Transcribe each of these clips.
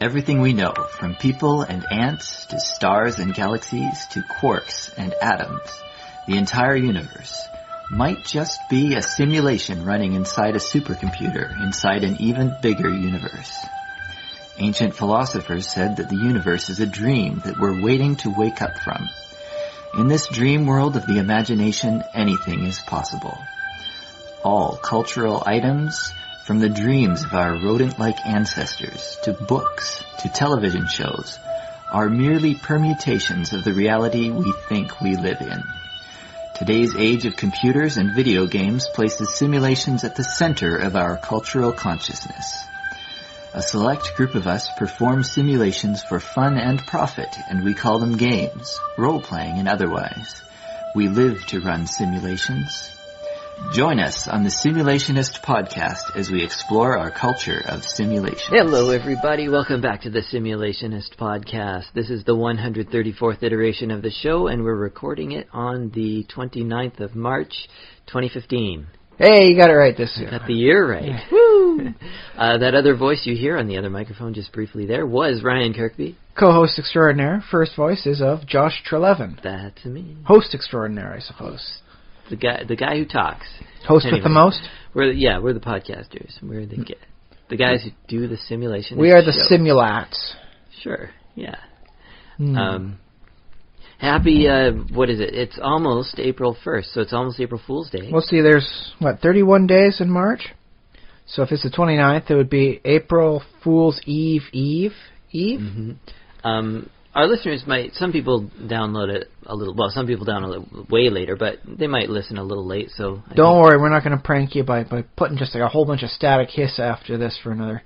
Everything we know, from people and ants to stars and galaxies to quarks and atoms, the entire universe, might just be a simulation running inside a supercomputer inside an even bigger universe. Ancient philosophers said that the universe is a dream that we're waiting to wake up from. In this dream world of the imagination, anything is possible. All cultural items, from the dreams of our rodent-like ancestors, to books, to television shows, are merely permutations of the reality we think we live in. Today's age of computers and video games places simulations at the center of our cultural consciousness. A select group of us perform simulations for fun and profit, and we call them games, role-playing and otherwise. We live to run simulations. Join us on the Simulationist podcast as we explore our culture of simulation. Hello everybody, welcome back to the Simulationist podcast. This is the 134th iteration of the show, and we're recording it on the 29th of March, 2015. Hey, you got it right this year. Got the year right. Yeah. Woo! That other voice you hear on the other microphone just briefly there was Ryan Kirkby. Co-host extraordinaire. First voice is of Josh Trelevin. That's me. Host extraordinaire, I suppose. The guy who talks. Host with the most? We're the podcasters. We're the guys who do the simulation. We are the Simulats. Sure, yeah. Happy, what is it? It's almost April 1st, so it's almost April Fool's Day. Well, see, there's, 31 days in March? So if it's the 29th, it would be April Fool's Eve? Mm-hmm. Our listeners some people download it some people download it way later, but they might listen a little late, so... Don't worry, we're not going to prank you by putting just a whole bunch of static hiss after this for another,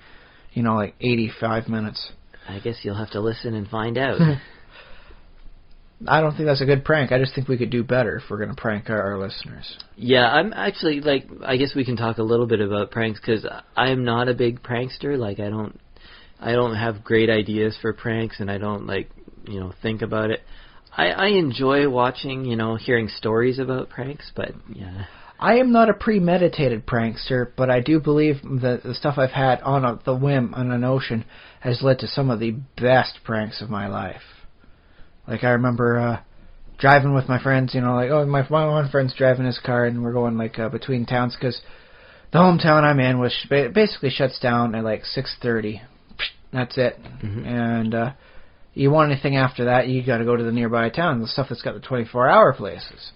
85 minutes. I guess you'll have to listen and find out. I don't think that's a good prank. I just think we could do better if we're going to prank our listeners. Yeah, I'm actually, I guess we can talk a little bit about pranks, because I am not a big prankster. I don't have great ideas for pranks, and I don't, think about it. I enjoy watching, hearing stories about pranks, but, yeah. I am not a premeditated prankster, but I do believe that the stuff I've had on the whim on a notion has led to some of the best pranks of my life. I remember driving with my friends, my one friend's driving his car, and we're going, between towns, because the hometown I'm in basically shuts down at, 6:30. That's it. Mm-hmm. And you want anything after that, you got to go to the nearby town, the stuff that's got the 24-hour places.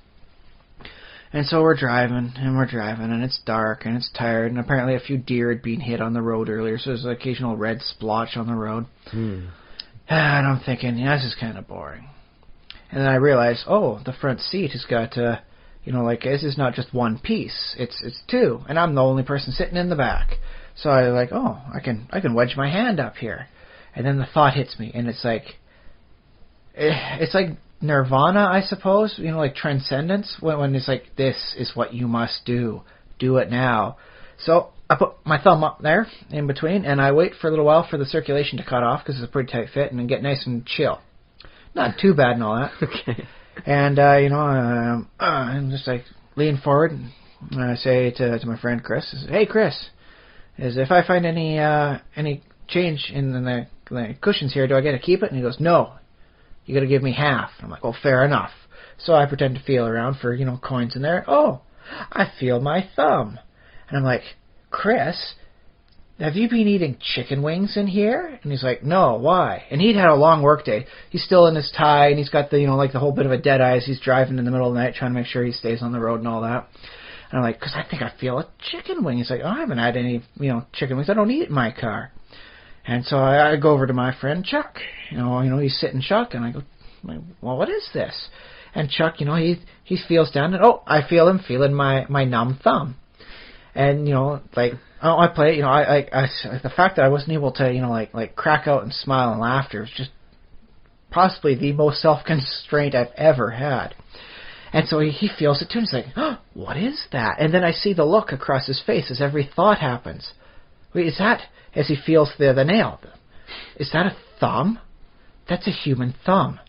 And so we're driving, and it's dark, and it's tired, and apparently a few deer had been hit on the road earlier, so there's an occasional red splotch on the road. And I'm thinking, this is kind of boring. And then I realize, the front seat has got, this is not just one piece, it's two, and I'm the only person sitting in the back. So I can wedge my hand up here. And then the thought hits me, and it's like Nirvana, I suppose, transcendence, when it's like, this is what you must do it now. So I put my thumb up there, in between, and I wait for a little while for the circulation to cut off, because it's a pretty tight fit, and then get nice and chill. Not too bad and all that. Okay. And, I'm just lean forward, and I say to my friend Chris, hey Chris, if I find any change in the cushions here, do I get to keep it? And he goes, no, you got to give me half. I'm like, well, fair enough. So I pretend to feel around for, coins in there. Oh, I feel my thumb. And I'm like, Chris, have you been eating chicken wings in here? And he's like, no, why? And he'd had a long work day. He's still in his tie, and he's got the, the whole bit of a dead eye as he's driving in the middle of the night, trying to make sure he stays on the road and all that. And I'm like, because I think I feel a chicken wing. He's like, I haven't had any, chicken wings. I don't eat it in my car. And so I go over to my friend Chuck. He's sitting Chuck, and I go, well, what is this? And Chuck, he feels down, and I feel him feeling my numb thumb. And I play it. I the fact that I wasn't able to crack out and smile and laughter was just possibly the most self-constraint I've ever had. And so he feels it too, and he's like, what is that? And then I see the look across his face as every thought happens. Wait, is that, as he feels the nail, is that a thumb? That's a human thumb.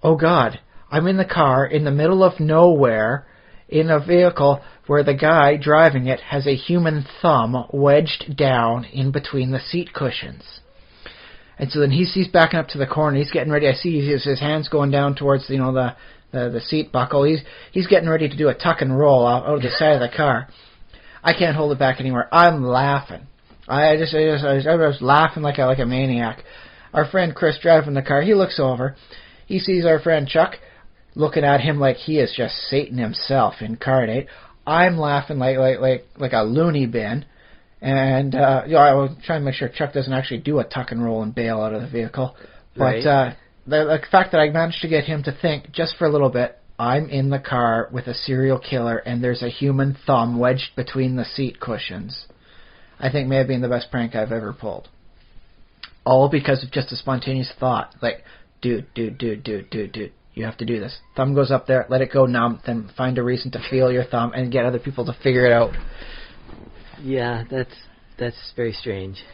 Oh God, I'm in the car in the middle of nowhere in a vehicle where the guy driving it has a human thumb wedged down in between the seat cushions. And so then he's backing up to the corner. He's getting ready. I see his hands going down towards the seat buckle. He's getting ready to do a tuck and roll out of the side of the car. I can't hold it back anymore. I'm laughing. I was laughing like a maniac. Our friend Chris driving the car, he looks over. He sees our friend Chuck looking at him like he is just Satan himself incarnate. I'm laughing like a loony bin. And I was trying to make sure Chuck doesn't actually do a tuck and roll and bail out of the vehicle. But Right. The fact that I managed to get him to think just for a little bit, I'm in the car with a serial killer and there's a human thumb wedged between the seat cushions, I think may have been the best prank I've ever pulled. All because of just a spontaneous thought. Like, dude, you have to do this. Thumb goes up there, let it go numb, then find a reason to feel your thumb and get other people to figure it out. Yeah, that's very strange.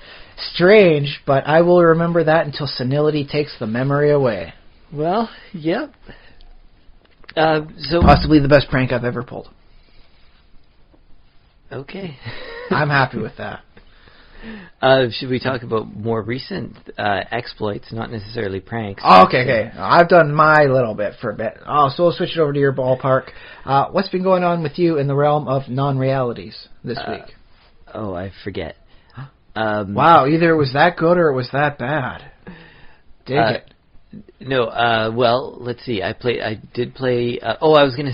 Strange, but I will remember that until senility takes the memory away. Well, yep. So Possibly the best prank I've ever pulled. okay. I'm happy with that. Should we talk about more recent exploits, not necessarily pranks? Okay. I've done my little bit for a bit. So we'll switch it over to your ballpark. What's been going on with you in the realm of non-realities this week? Oh, I forget. Wow, either it was that good or it was that bad. Dig it. No, well, let's see. I did play. I was gonna.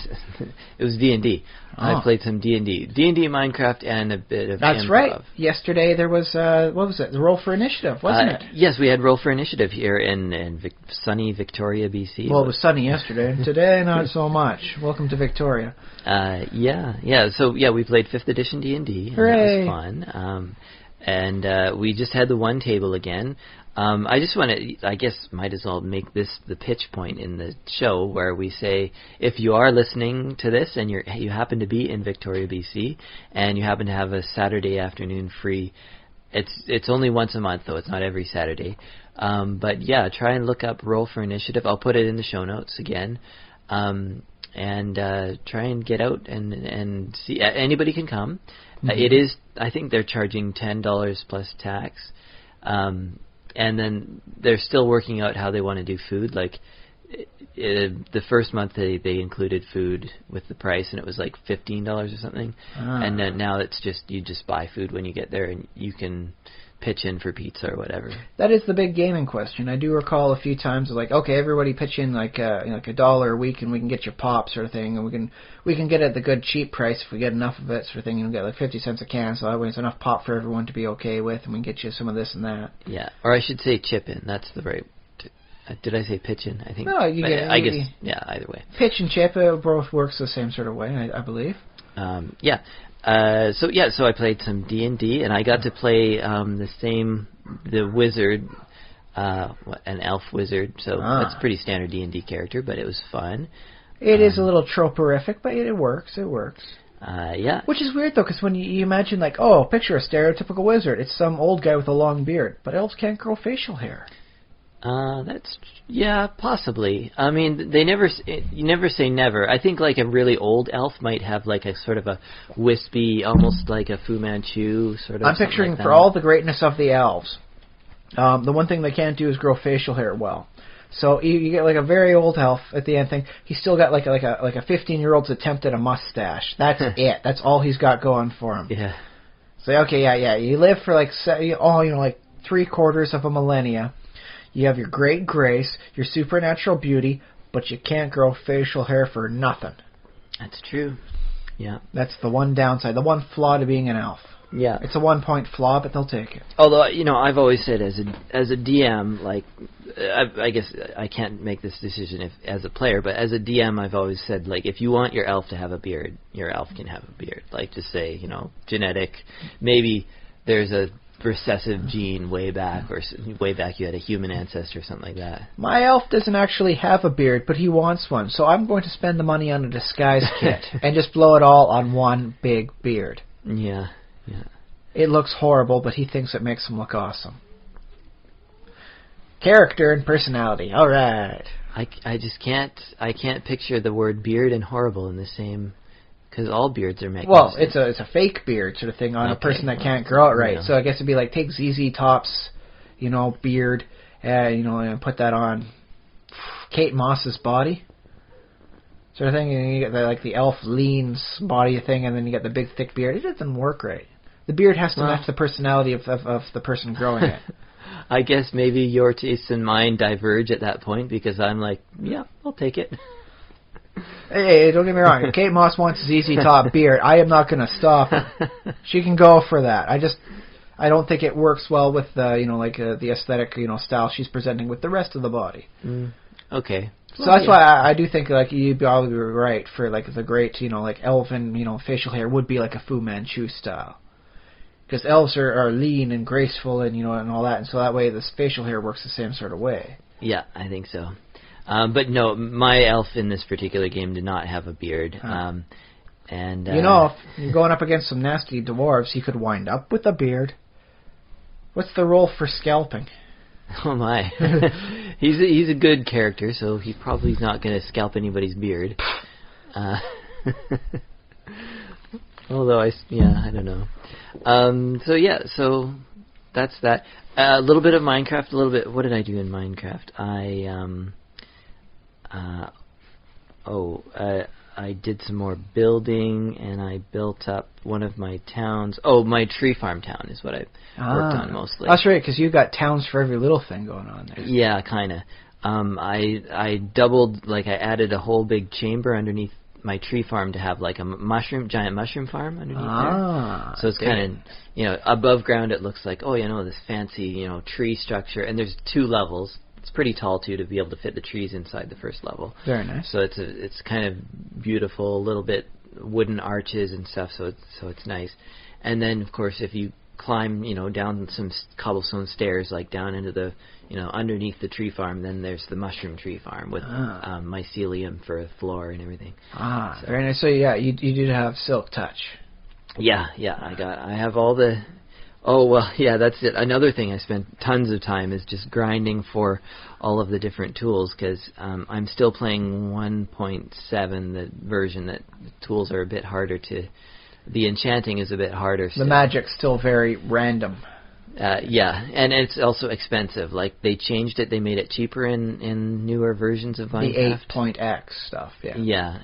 It was D&D. I played some D&D, Minecraft, and a bit of. That's improv. right. Yesterday there was what was it? The Roll for Initiative, wasn't it? Yes, we had Roll for Initiative here in sunny Victoria, BC. Well, it was sunny yesterday. Today, not so much. Welcome to Victoria. Yeah. So we played 5th edition D&D. Hooray! And that was fun. And we just had the one table again. I just want to, I guess, might as well make this the pitch point in the show where we say, if you are listening to this and you happen to be in Victoria, BC, and you happen to have a Saturday afternoon free, it's only once a month, though. It's not every Saturday. But yeah, try and look up Roll for Initiative. I'll put it in the show notes again. And try and get out and see. Anybody can come. Mm-hmm. It is, I think they're charging $10 plus tax. And then they're still working out how they want to do food. Like, the first month they included food with the price, and it was like $15 or something. And then now it's just, you just buy food when you get there, and you can pitch in for pizza or whatever. That is the big gaming question. I do recall a few times like, okay, everybody pitch in like $1 a week, and we can get your pop sort of thing, and we can get it at the good cheap price if we get enough of it sort of thing, and we get like 50 cents a can, so that way it's enough pop for everyone to be okay with, and we can get you some of this and that. Yeah, or I should say chip in. That's the right. Did I say pitch in? I think. No, you get. I guess. Yeah, either way. Pitch and chip both works the same sort of way, I believe. Yeah. So I played some D&D, and I got to play the wizard, an elf wizard. So that's a pretty standard D&D character, but it was fun. It is a little troperific, but it works. Yeah. Which is weird, though, because when you imagine, like, picture a stereotypical wizard. It's some old guy with a long beard, but elves can't grow facial hair. Possibly. I mean, you never say never. I think like a really old elf might have like a sort of a wispy, almost like a Fu Manchu sort of. I'm picturing for all the greatness of the elves, the one thing they can't do is grow facial hair well. So you get like a very old elf at the end thing. He's still got like a 15-year-old's attempt at a mustache. That's it. That's all he's got going for him. Yeah. So okay, yeah. You live for like 3/4 of a millennia. You have your great grace, your supernatural beauty, but you can't grow facial hair for nothing. That's true. Yeah. That's the one downside, the one flaw to being an elf. Yeah. It's a 1-point flaw, but they'll take it. Although, I've always said as a DM, like, I guess I can't make this decision as a player, but as a DM, I've always said, like, if you want your elf to have a beard, your elf can have a beard. Like, just say, genetic, maybe there's a recessive gene way back you had a human ancestor or something like that. My elf doesn't actually have a beard, but he wants one, so I'm going to spend the money on a disguise kit and just blow it all on one big beard. Yeah. It looks horrible, but he thinks it makes him look awesome. Character and personality. All right. I just can't picture the word beard and horrible in the same. Because all beards are magnificent. Well, it's a fake beard sort of thing on a person that can't grow it right. So I guess it'd be like take ZZ Top's, beard and put that on Kate Moss's body, sort of thing. And you get the elf lean body thing, and then you get the big thick beard. It doesn't work right. The beard has to match the personality of the person growing it. I guess maybe your tastes and mine diverge at that point, because I'm like, yeah, I'll take it. Hey, don't get me wrong. If Kate Moss wants ZZ Top beard, I am not going to stop her. She can go for that. I don't think it works well with the aesthetic style she's presenting with the rest of the body. Okay. So that's why I do think you'd probably be right for the great elven facial hair would be like a Fu Manchu style. Because elves are lean and graceful and and all that, and so that way this facial hair works the same sort of way. Yeah, I think so. But no, my elf in this particular game did not have a beard. And if you're going up against some nasty dwarves, he could wind up with a beard. What's the role for scalping? Oh my, he's a good character, so he probably is not going to scalp anybody's beard. Although I don't know. So that's that. A little bit of Minecraft. A little bit. What did I do in Minecraft? I did some more building, and I built up one of my towns. Oh, my tree farm town is what I worked on mostly. That's right, because you've got towns for every little thing going on there. Yeah, kind of. I doubled, I added a whole big chamber underneath my tree farm to have a giant mushroom farm underneath there. So it's kind of, above ground it looks like, this fancy, tree structure, and there's 2 levels. It's pretty tall too to be able to fit the trees inside the first level. Very nice. So it's kind of beautiful, a little bit wooden arches and stuff. So it's nice. And then of course if you climb down some cobblestone stairs down into the underneath the tree farm, then there's the mushroom tree farm with mycelium for a floor and everything. So, very nice. So yeah, you did have Silk Touch. Yeah. I have all the. Oh, well, yeah, that's it. Another thing I spent tons of time is just grinding for all of the different tools, because I'm still playing 1.7, the version that the tools are a bit harder to... The enchanting is a bit harder. The magic's still very random. Yeah, and it's also expensive. They changed it, they made it cheaper in newer versions of Minecraft. The 8.x stuff, yeah.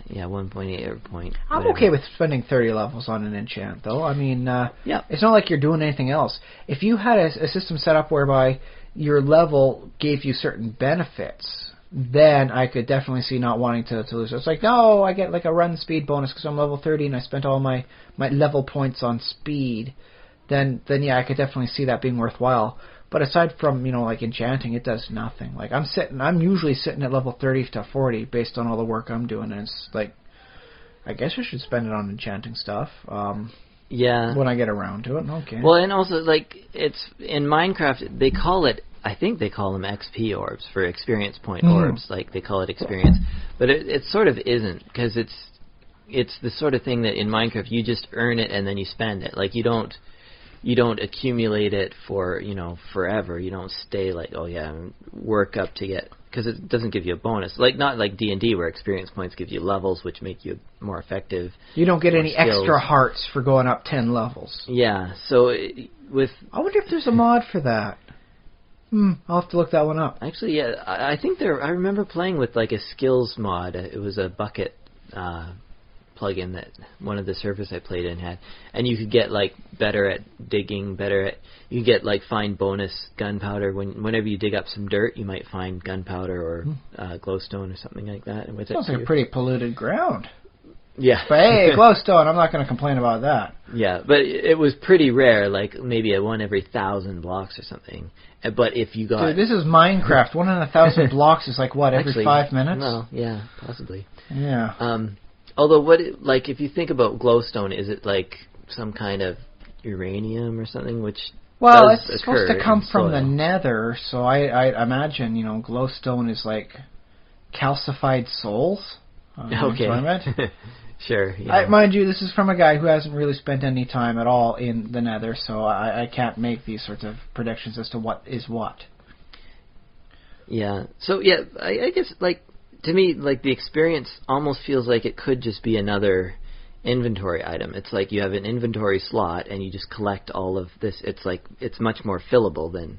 Yeah, 1.8 or point. I'm whatever. okay with spending 30 levels on an enchant, though. I mean, yeah. It's not like you're doing anything else. If you had a system set up whereby your level gave you certain benefits, then I could definitely see not wanting to lose. It's no, I get a run speed bonus because I'm level 30 and I spent all my level points on speed. Then yeah, I could definitely see that being worthwhile. But aside from enchanting, it does nothing. I'm usually sitting at level 30 to 40 based on all the work I'm doing, and it's I guess I should spend it on enchanting stuff. Yeah. When I get around to it, okay. Well, and also it's in Minecraft they call it. I think they call them XP orbs for experience point orbs. They call it experience, but it sort of isn't, because it's the sort of thing that in Minecraft you just earn it and then you spend it. You don't accumulate it for forever. You don't stay work up to get, because it doesn't give you a bonus. Not like D&D where experience points give you levels which make you more effective. You don't get any skills. Extra hearts for going up 10 levels. Yeah. So I wonder if there's a mod for that. I'll have to look that one up. Actually, yeah, I think I remember playing with a skills mod. It was a bucket plugin that one of the servers I played in had, and you could get better at digging, you could get find bonus gunpowder whenever you dig up some dirt, you might find gunpowder or glowstone or something like that. And sounds like a pretty polluted ground. Yeah, but hey, glowstone, I'm not going to complain about that. Yeah, but it was pretty rare, maybe a 1 every 1,000 blocks or something. But if you got... Dude, this is Minecraft. 1 in 1,000 blocks is what, every actually, 5 minutes? Well, yeah, possibly. Yeah. Although, if you think about glowstone, is it some kind of uranium or something, which does it's supposed to come from the nether, so I imagine, glowstone is calcified souls. Okay. That's what I meant. Sure. Yeah. Mind you, this is from a guy who hasn't really spent any time at all in the nether, so I can't make these sorts of predictions as to what is what. Yeah. So, yeah, I guess, to me, the experience almost feels like it could just be another inventory item. It's you have an inventory slot, and you just collect all of this. It's much more fillable than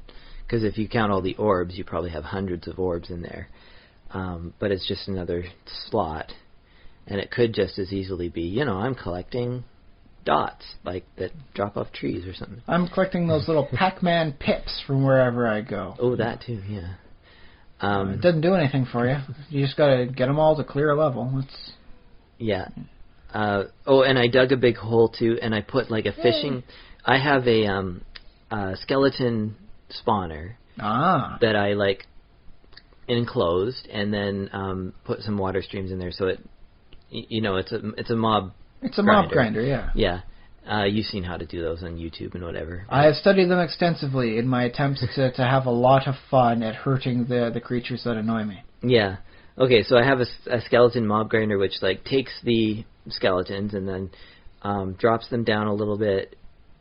because if you count all the orbs, you probably have hundreds of orbs in there. But it's just another slot, and it could just as easily be, I'm collecting dots, like, that drop off trees or something. I'm collecting those little Pac-Man pips from wherever I go. Oh, that too, yeah. It doesn't do anything for you. You just gotta get them all to clear a level. Yeah. And I dug a big hole too, and I put like a fishing. I have a skeleton spawner that I like enclosed, and then put some water streams in there, so it's a mob. It's a mob grinder, yeah. Yeah. You've seen how to do those on YouTube and whatever. I have studied them extensively in my attempts to have a lot of fun at hurting the creatures that annoy me. Yeah. Okay, so I have a skeleton mob grinder which like takes the skeletons and then drops them down a little bit,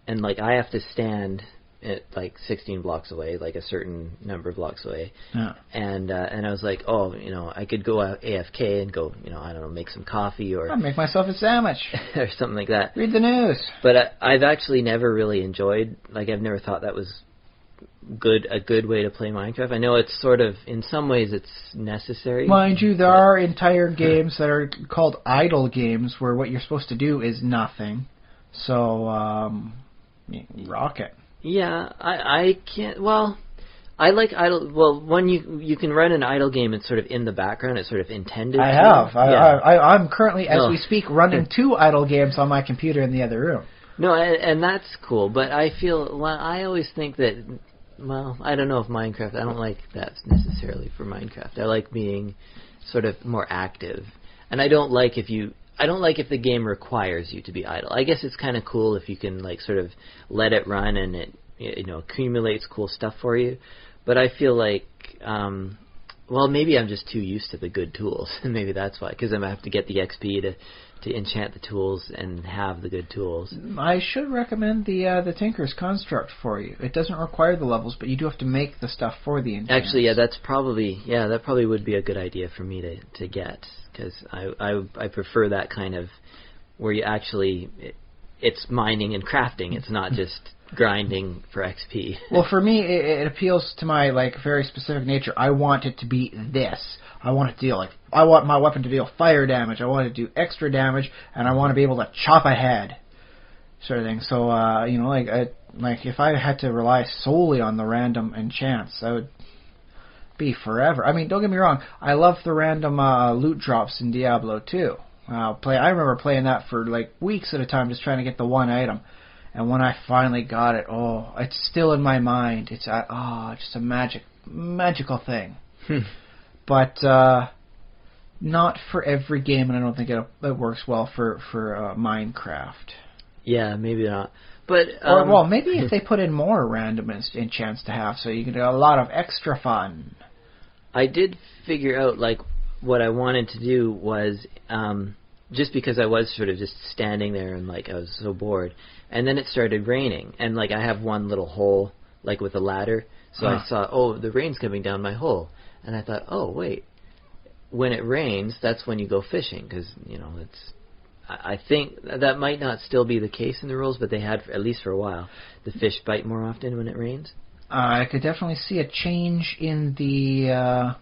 and like I have to stand at like 16 blocks away, like a certain number of blocks away. Yeah. And I was like, I could go out AFK and go, I don't know, make some coffee or... I'll make myself a sandwich. or something like that. Read the news. But I've actually never really enjoyed, like I've never thought that was a good way to play Minecraft. I know it's sort of, in some ways it's necessary. Mind you, there are entire games that are called idle games where what you're supposed to do is nothing. So, rock it. Yeah, I can't. Well, I like idle. Well, when you can run an idle game, it's sort of in the background. It's sort of intended. I have. I'm currently, as we speak, running 2 idle games on my computer in the other room. No, and that's cool. But I feel. Well, I always think that. Well, I don't know if Minecraft. I don't like that necessarily for Minecraft. I like being sort of more active, and I don't like if the game requires you to be idle. I guess it's kind of cool if you can like sort of let it run and it accumulates cool stuff for you. But I feel like maybe I'm just too used to the good tools. Maybe that's why, because I have to get the XP to enchant the tools and have the good tools. I should recommend the Tinker's Construct for you. It doesn't require the levels, but you do have to make the stuff for the enchants. Actually, that probably would be a good idea for me to get. Because I prefer that kind of where you actually it's mining and crafting. It's not just grinding for XP. Well, for me, it appeals to my like very specific nature. I want it to be this. I want my weapon to deal fire damage. I want it to do extra damage, and I want to be able to chop a head, sort of thing. So like if I had to rely solely on the random enchants, I would be forever. I mean, don't get me wrong, I love the random loot drops in Diablo 2. I remember playing that for like weeks at a time, just trying to get the one item. And when I finally got it, it's still in my mind. It's just a magical thing. But not for every game, and I don't think it works well for Minecraft. Yeah, maybe not. But maybe if they put in more random enchants to have, so you can do a lot of extra fun. I did figure out, like, what I wanted to do was, just because I was sort of just standing there and, like, I was so bored. And then it started raining. And, like, I have one little hole, like, with a ladder. So I saw, the rain's coming down my hole. And I thought, wait. When it rains, that's when you go fishing. Because, I think that might not still be the case in the rules, but they had, at least for a while, the fish bite more often when it rains. I could definitely see a change in the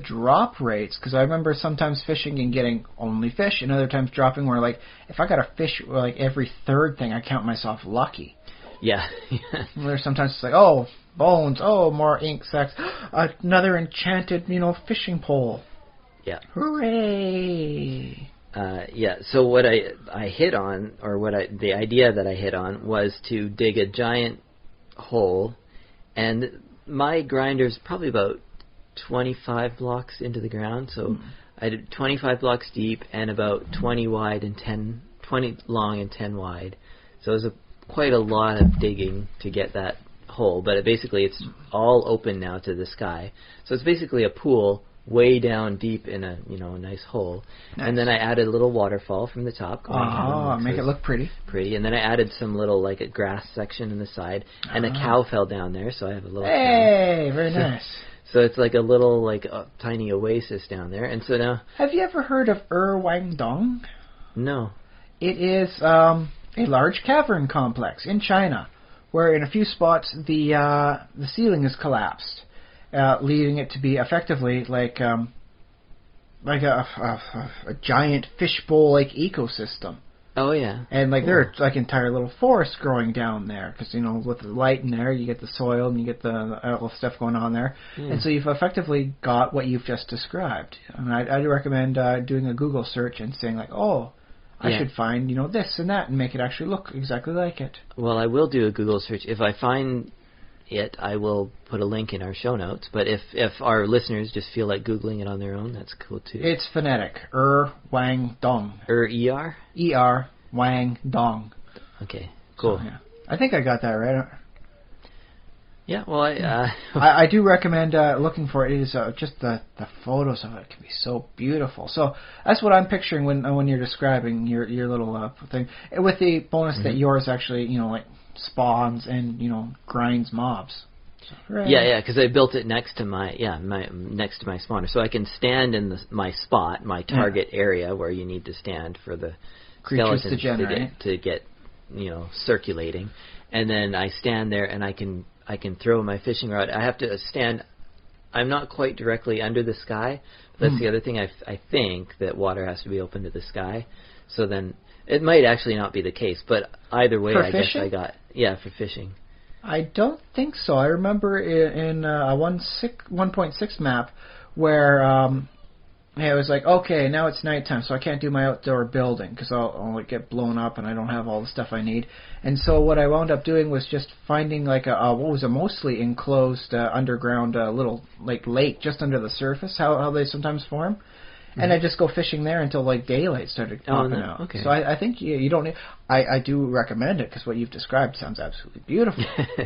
drop rates, because I remember sometimes fishing and getting only fish, and other times dropping where, like, if I got a fish like every third thing, I count myself lucky. Yeah. Where sometimes it's like, bones, more ink sacs, another enchanted, fishing pole. Yeah. Hooray! So what I hit on, or the idea that I hit on, was to dig a giant hole. And my grinder's probably about 25 blocks into the ground, so I did 25 blocks deep and about 20 wide and 20 long and 10 wide. So it was quite a lot of digging to get that hole, but it's all open now to the sky. So it's basically a pool way down deep in a nice hole. Nice. And then I added a little waterfall from the top. Make it look pretty. And then I added some little like a grass section in the side, and a cow fell down there, so I have a little cow. Very nice. So it's like a little tiny oasis down there, and so now. Have you ever heard of Wangdong? No. It is a large cavern complex in China where in a few spots the ceiling is collapsed, leaving it to be effectively like a giant fishbowl-like ecosystem. Oh yeah. And like there are like entire little forests growing down there because with the light in there you get the soil and you get the all stuff going on there, and so you've effectively got what you've just described. And I'd recommend doing a Google search and saying like, I should find this and that and make it actually look exactly like it. Well, I will do a Google search. If I find it, I will put a link in our show notes. But if our listeners just feel like Googling it on their own, that's cool too. It's phonetic. Wang Dong. E-R? E-R Wang Dong. Okay, cool. So, yeah. I think I got that right. Yeah, well, I do recommend looking for it. It is just the photos of it can be so beautiful. So that's what I'm picturing when you're describing your little thing, with the bonus that yours actually like spawns and grinds mobs. Right. Yeah, because I built it next to my spawner, so I can stand in my spot, my target area where you need to stand for the creatures skeletons to get circulating, and then I stand there and I can throw my fishing rod. I have to stand. I'm not quite directly under the sky. That's the other thing. I think that water has to be open to the sky, so then it might actually not be the case. But either way, I guess I got for fishing. I don't think so. I remember in a 1.6 map where it was like, okay, now it's nighttime, so I can't do my outdoor building because I'll get blown up and I don't have all the stuff I need. And so what I wound up doing was just finding like what was a mostly enclosed underground little like lake just under the surface, how they sometimes form. And I just go fishing there until like daylight started popping out. Okay. So I think you don't need. I do recommend it because what you've described sounds absolutely beautiful.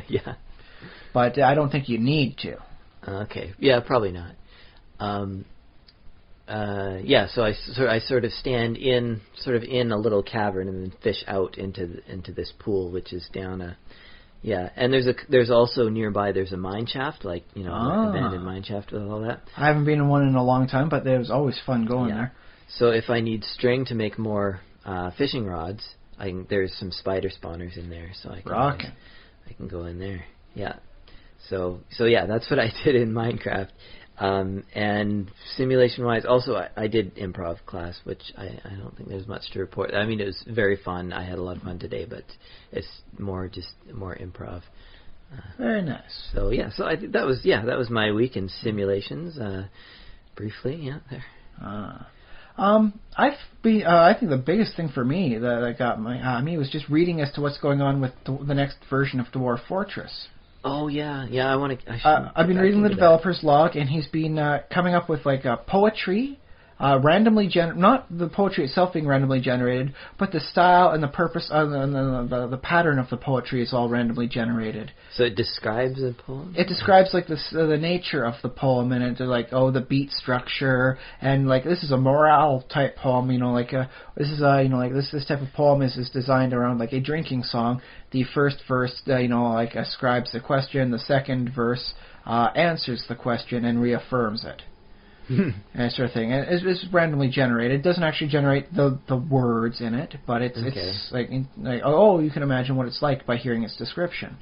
Yeah. But I don't think you need to. Okay. Yeah, probably not. So I sort of stand in a little cavern and then fish out into this pool, which is down and there's also nearby there's a mine shaft, like an abandoned mine shaft with all that. I haven't been in one in a long time, but it was always fun going there. So if I need string to make more fishing rods, there's some spider spawners in there, so I can go in there. Yeah. So that's what I did in Minecraft. And simulation-wise, also I did improv class, which I don't think there's much to report. I mean, it was very fun. I had a lot of fun today, but it's more improv. Very nice. So I think that was my week in simulations. Briefly, there. I think the biggest thing for me that got me was just reading as to what's going on with the next version of Dwarf Fortress. Oh yeah. I want to. I've been reading the developer's log, and he's been coming up with like poetry, randomly not the poetry itself being randomly generated, but the style and the purpose and the pattern of the poetry is all randomly generated. So it describes a poem. It describes like the nature of the poem, and it's like the beat structure, and like this is a morale type poem. This type of poem is designed around like a drinking song. The first verse, ascribes the question. The second verse answers the question and reaffirms it. And sort of thing. And it's randomly generated. It doesn't actually generate the words in it, but it's like you can imagine what it's like by hearing its description.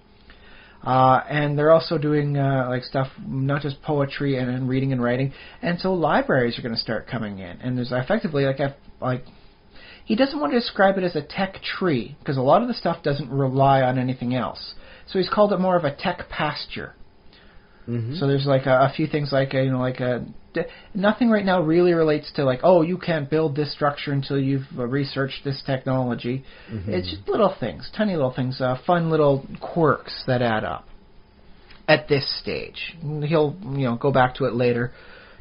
And they're also doing stuff, not just poetry and reading and writing. And so libraries are going to start coming in. And there's effectively he doesn't want to describe it as a tech tree because a lot of the stuff doesn't rely on anything else. So he's called it more of a tech pasture. Mm-hmm. So there's like a few things nothing right now really relates to you can't build this structure until you've researched this technology. Mm-hmm. It's just little things, tiny little things, fun little quirks that add up. At this stage, he'll go back to it later,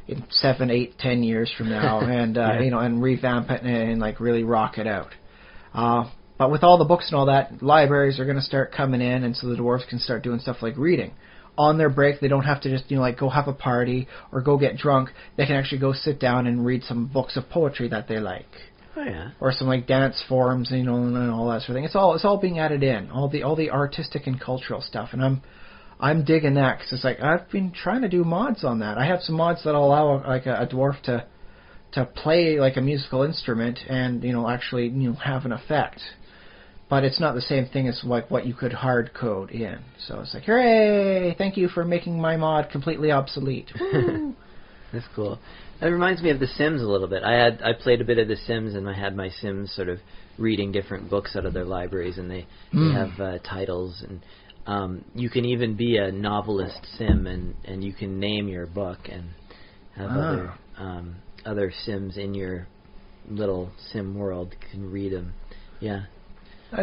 in 7, 8, 10 years from now, and and revamp it and really rock it out. But with all the books and all that, libraries are going to start coming in, and so the dwarves can start doing stuff like reading. On their break, they don't have to just go have a party or go get drunk. They can actually go sit down and read some books of poetry that they like. Oh yeah. Or some dance forums, and all that sort of thing. It's all being added in, all the artistic and cultural stuff, and I'm digging that because it's I've been trying to do mods on that. I have some mods that allow a dwarf to play a musical instrument and actually have an effect. but it's not the same thing as like what you could hard code in. So it's like, hooray! Thank you for making my mod completely obsolete. That's cool. That reminds me of The Sims a little bit. I played a bit of The Sims, and I had my Sims sort of reading different books out of their libraries, and they have titles, and you can even be a novelist Sim, and you can name your book and have other Sims in your little Sim world can read them. Yeah.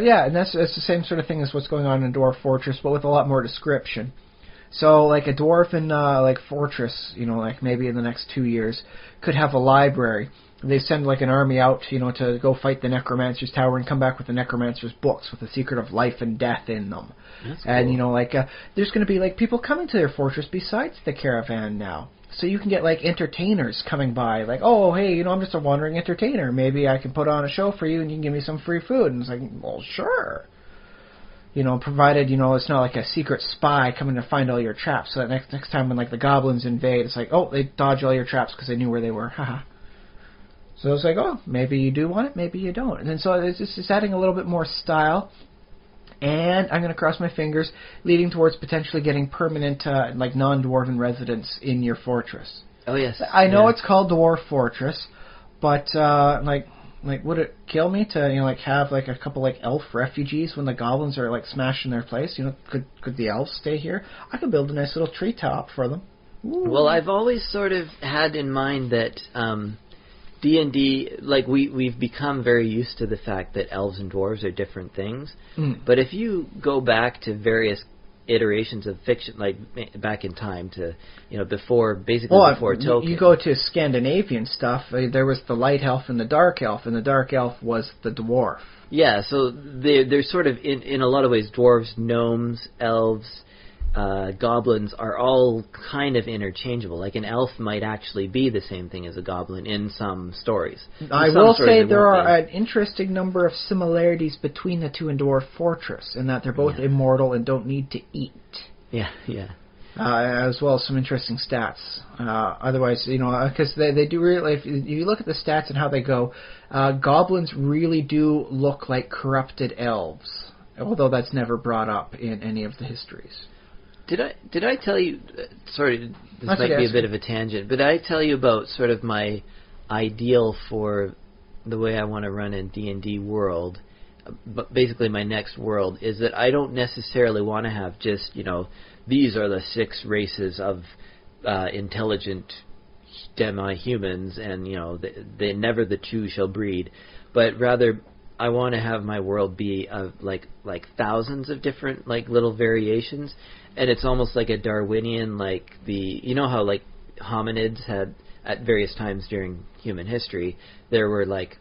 Yeah, and that's the same sort of thing as what's going on in Dwarf Fortress, but with a lot more description. So, like a dwarf in like Fortress, like maybe in the next 2 years, could have a library. They send like an army out, to go fight the Necromancer's Tower and come back with the Necromancer's books with the secret of life and death in them. That's and cool. there's going to be like people coming to their fortress besides the caravan now. So you can get like entertainers coming by, like, oh hey, I'm just a wandering entertainer. Maybe I can put on a show for you and you can give me some free food. And it's like, well, sure. Provided, it's not like a secret spy coming to find all your traps. So that next time when, like, the goblins invade, it's like, oh, they dodge all your traps because they knew where they were. Haha. So it's like, oh, maybe you do want it, maybe you don't. And then so it's adding a little bit more style. And I'm going to cross my fingers, leading towards potentially getting permanent, like, non-dwarven residents in your fortress. Oh, yes. I know it's called Dwarf Fortress, but, like, would it kill me to, have, like, a couple, like, elf refugees when the goblins are, like, smashing their place? Could the elves stay here? I could build a nice little treetop for them. Ooh. Well, I've always sort of had in mind that D&D, like, we've become very used to the fact that elves and dwarves are different things. But if you go back to various iterations of fiction, like back in time to, before Tolkien. You go to Scandinavian stuff, there was the light elf and the dark elf was the dwarf. Yeah, so they're sort of, in a lot of ways, dwarves, gnomes, elves, goblins are all kind of interchangeable. Like an elf might actually be the same thing as a goblin in some stories. I will say there are an interesting number of similarities between the two in Dwarf Fortress, in that they're both immortal and don't need to eat. Yeah. As well as some interesting stats. Otherwise, because they do really, if you look at the stats and how they go, goblins really do look like corrupted elves, although that's never brought up in any of the histories. Did I tell you? Sorry, this might be a bit of a tangent, but did I tell you about sort of my ideal for the way I want to run a D&D world? But basically, my next world is that I don't necessarily want to have just these are the 6 races of intelligent demi-humans, and they never the two shall breed, but rather I want to have my world be of like thousands of different like little variations. And it's almost like a Darwinian, like how like hominids had at various times during human history, there were like,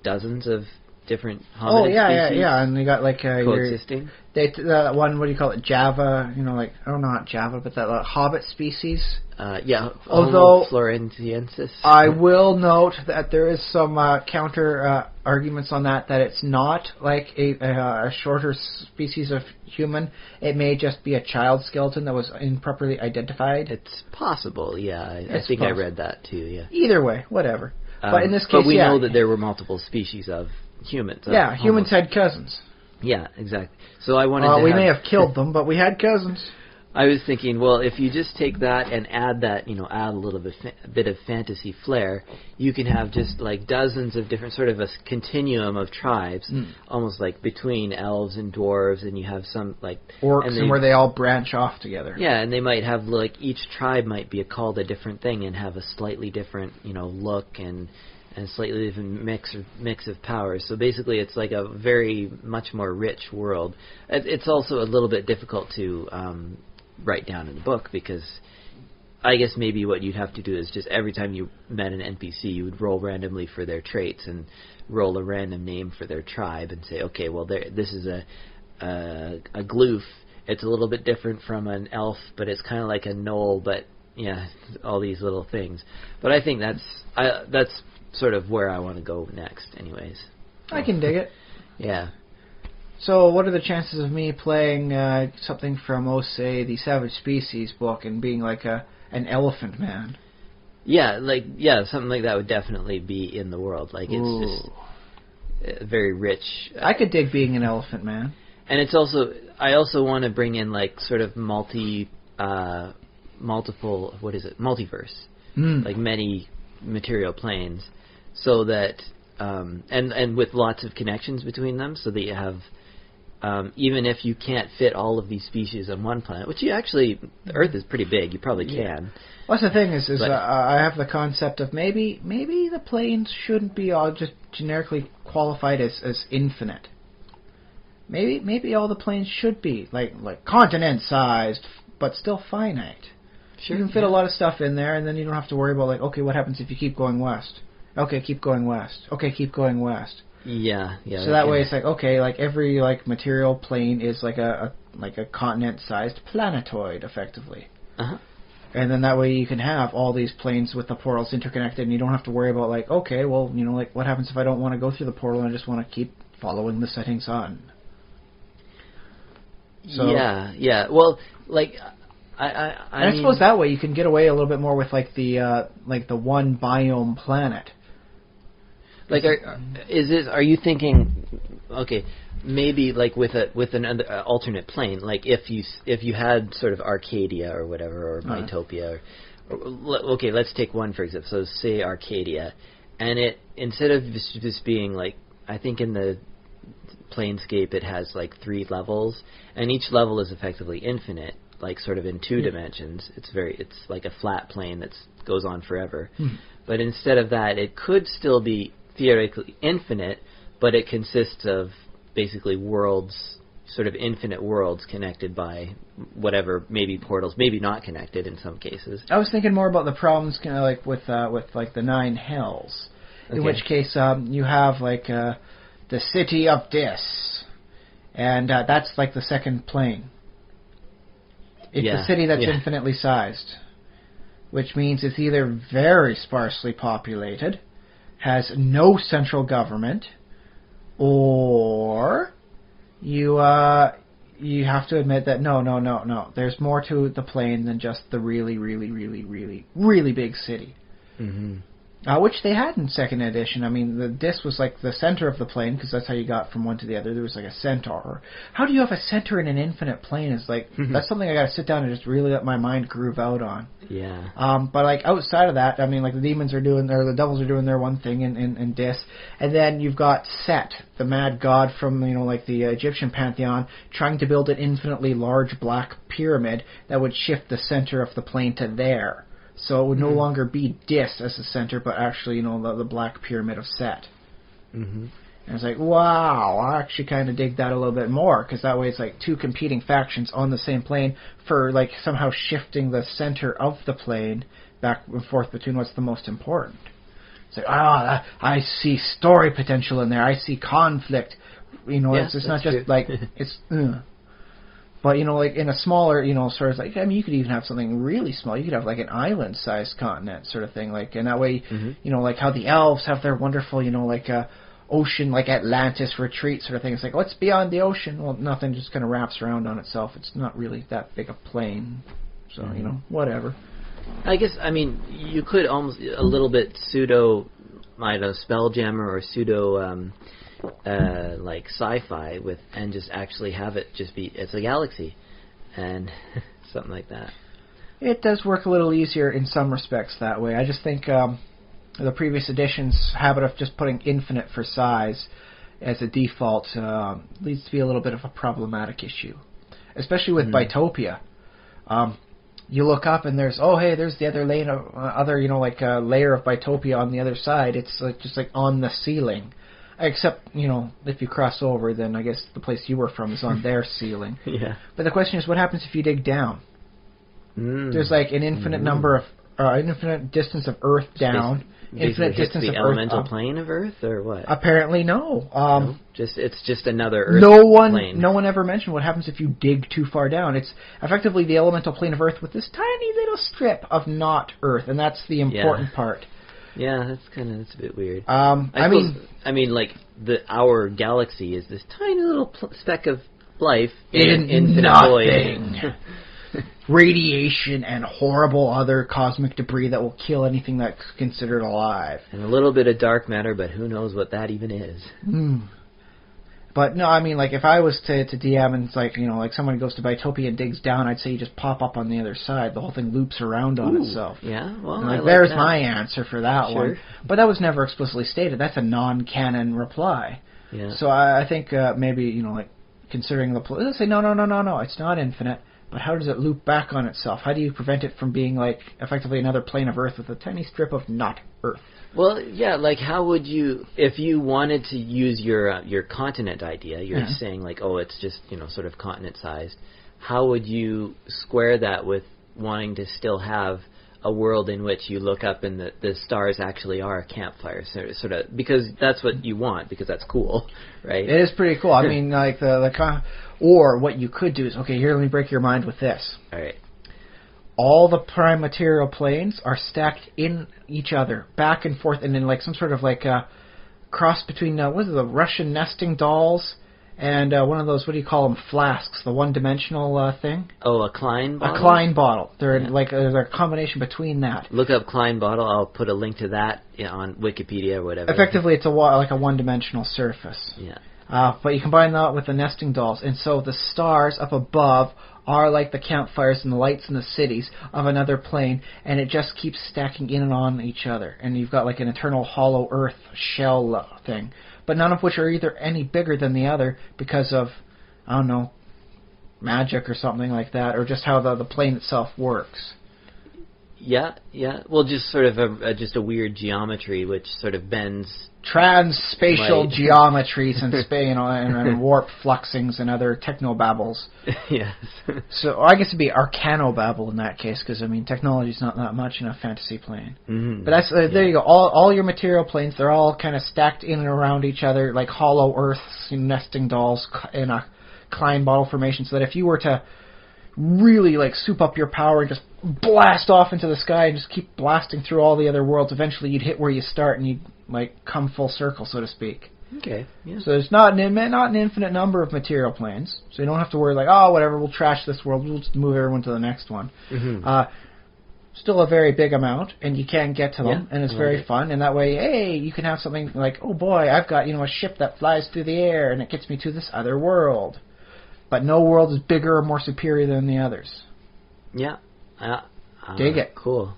dozens of different hominid species. Yeah, and they got like coexisting. That one, what do you call it, Java? Not Java, but that Hobbit species. Although Florentiensis. I will note that there is some counter arguments on that it's not like a shorter species of human. It may just be a child skeleton that was improperly identified. It's possible, yeah. I think I read that too, yeah. Either way, whatever. But in this case, but we know that there were multiple species of humans. Humans had cousins. Yeah, exactly. So I wanted to we may have killed them, but we had cousins. I was thinking, well, if you just take that and add that, add a little bit of fantasy flair, you can have just like dozens of different, sort of a continuum of tribes, almost like between elves and dwarves, and you have some like orcs, and where they all branch off together. Yeah, and they might have like each tribe might be called a different thing and have a slightly different, look and slightly different mix of powers. So basically, it's like a very much more rich world. It's also a little bit difficult to write down in the book, because I guess maybe what you'd have to do is just every time you met an NPC, you would roll randomly for their traits and roll a random name for their tribe and say, okay, well, this is a gloof. It's a little bit different from an elf, but it's kind of like a gnoll, but yeah, all these little things. But I think that's sort of where I want to go next, anyways. I can dig it. Yeah. So, what are the chances of me playing something from, say, the Savage Species book and being like an elephant man? Yeah, something like that would definitely be in the world. Like, it's just very rich. I could dig being an elephant man. And it's also, I also want to bring in like sort of multiple, multiverse, like many material planes, so that and with lots of connections between them, so that you have even if you can't fit all of these species on one planet, which you actually, the Earth is pretty big, you probably can. Well, that's the thing is I have the concept of maybe the planes shouldn't be all just generically qualified as infinite. Maybe all the planes should be like continent-sized, but still finite. Sure, you can fit a lot of stuff in there, and then you don't have to worry about like, okay, what happens if you keep going west? Okay, keep going west. Okay, keep going west. Yeah. So that way it's like, okay, like every like material plane is like a continent-sized planetoid, effectively. Uh-huh. And then that way you can have all these planes with the portals interconnected, and you don't have to worry about like, okay, well, you know, like what happens if I don't want to go through the portal and I just want to keep following the setting sun? So, yeah. Well, like I suppose that way you can get away a little bit more with like the one biome planet. Like, are you thinking? Okay, maybe like with an alternate plane, like if you had sort of Arcadia or whatever, or Mytopia, okay, let's take one for example. So say Arcadia, and it instead of just being like, I think in the Planescape it has like 3 levels, and each level is effectively infinite, like sort of in 2 dimensions. It's like a flat plane that goes on forever. But instead of that, it could still be theoretically infinite, but it consists of basically worlds, sort of infinite worlds connected by whatever, maybe portals, maybe not connected in some cases. I was thinking more about the problems kind of like with like the 9 hells, in which case you have like the city of Dis, and that's like the second plane. It's a city that's infinitely sized, which means it's either very sparsely populated, has no central government, or you have to admit that no. There's more to the plane than just the really, really, really, really, really big city. Mm-hmm. Which they had in second edition. I mean, the disc was like the center of the plane, because that's how you got from one to the other. There was like a center. How do you have a center in an infinite plane? Is like that's something I got to sit down and just really let my mind groove out on. Yeah. But like outside of that, I mean, like the demons are doing, or the devils are doing their one thing in Dis, and then you've got Set, the mad god from like the Egyptian pantheon, trying to build an infinitely large black pyramid that would shift the center of the plane to there. So it would no longer be Dis as the center, but actually, the black pyramid of Set. Mm-hmm. And it's like, wow, I actually kind of dig that a little bit more, because that way it's like 2 competing factions on the same plane for like somehow shifting the center of the plane back and forth between what's the most important. It's like, I see story potential in there. I see conflict. It's not just like it's. But, like, in a smaller, sort of like, I mean, you could even have something really small. You could have, like, an island-sized continent sort of thing. Like, and that way, like how the elves have their wonderful, like, ocean, like Atlantis retreat sort of thing. It's like, what's beyond the ocean? Well, nothing just kind of wraps around on itself. It's not really that big a plane. So, whatever. I guess, I mean, you could almost a little bit pseudo, Spelljammer or pseudo... like sci-fi and just actually have it just be it's a galaxy and something like that. It does work a little easier in some respects that way. I just think the previous edition's habit of just putting infinite for size as a default leads to be a little bit of a problematic issue, especially with Bytopia. You look up and there's the other layer of layer of Bytopia on the other side. It's like just like on the ceiling. Except, if you cross over, then I guess the place you were from is on their ceiling. Yeah. But the question is, what happens if you dig down? There's like an infinite number of, infinite distance of Earth down, infinite distance of Earth up. The elemental plane of Earth, or what? Apparently, no. No? It's just another Earth plane. No one ever mentioned what happens if you dig too far down. It's effectively the elemental plane of Earth with this tiny little strip of not Earth, and that's the important part. Yeah, that's a bit weird. I mean, like our galaxy is this tiny little speck of life in infinite void. radiation and horrible other cosmic debris that will kill anything that's considered alive. And a little bit of dark matter, but who knows what that even is. But no, I mean, like, if I was to DM and it's like, you know, like someone goes to Bitopia and digs down, I'd say you just pop up on the other side. The whole thing loops around on itself. Yeah, well, and, I like there's that. my answer for that one. But that was never explicitly stated. That's a non-canon reply. Yeah. So I think maybe, you know, like, considering let's say, no, it's not infinite. But how does it loop back on itself? How do you prevent it from being, like, effectively another plane of Earth with a tiny strip of not Earth? Well, yeah, like, how would you, if you wanted to use your continent idea, you're saying, like, oh, it's just, you know, sort of continent-sized, how would you square that with wanting to still have a world in which you look up and the stars actually are campfires, sort of, because that's what you want, because that's cool, right? It is pretty cool. I mean, like, or what you could do is, okay, here, let me break your mind with this. All right. All the prime material planes are stacked in each other, back and forth, and in like some sort of like a cross between what is it, the Russian nesting dolls and one of those, what do you call them, flasks, the one-dimensional thing. Oh, a Klein bottle. A Klein bottle. They're like they're a combination between that. Look up Klein bottle. I'll put a link to that on Wikipedia or whatever. Effectively, it's like a one-dimensional surface. Yeah. But you combine that with the nesting dolls, and so the stars up above are like the campfires and the lights in the cities of another plane, and it just keeps stacking in and on each other. And you've got like an eternal hollow earth shell thing, but none of which are either any bigger than the other because of, I don't know, magic or something like that, or just how the plane itself works. Yeah. Well, just sort of just a weird geometry which sort of bends. Transspatial geometries and and warp fluxings and other technobabbles. Yes. So I guess it'd be arcanobabble in that case, because I mean technology's not that much in a fantasy plane. Mm-hmm. But that's there you go. All your material planes, they're all kind of stacked in and around each other like hollow Earths, nesting dolls in a Klein bottle formation. So that if you were to really like soup up your power and just blast off into the sky and just keep blasting through all the other worlds, eventually you'd hit where you start and you'd like come full circle, so to speak. Okay. Yeah. So there's not an infinite number of material planes, so you don't have to worry like, oh, whatever, we'll trash this world, we'll just move everyone to the next one. Mm-hmm. Still a very big amount, and you can get to them, and it's very fun. And that way, hey, you can have something like, oh boy, I've got a ship that flies through the air, and it gets me to this other world. But no world is bigger or more superior than the others. Yeah. Dig it. Cool.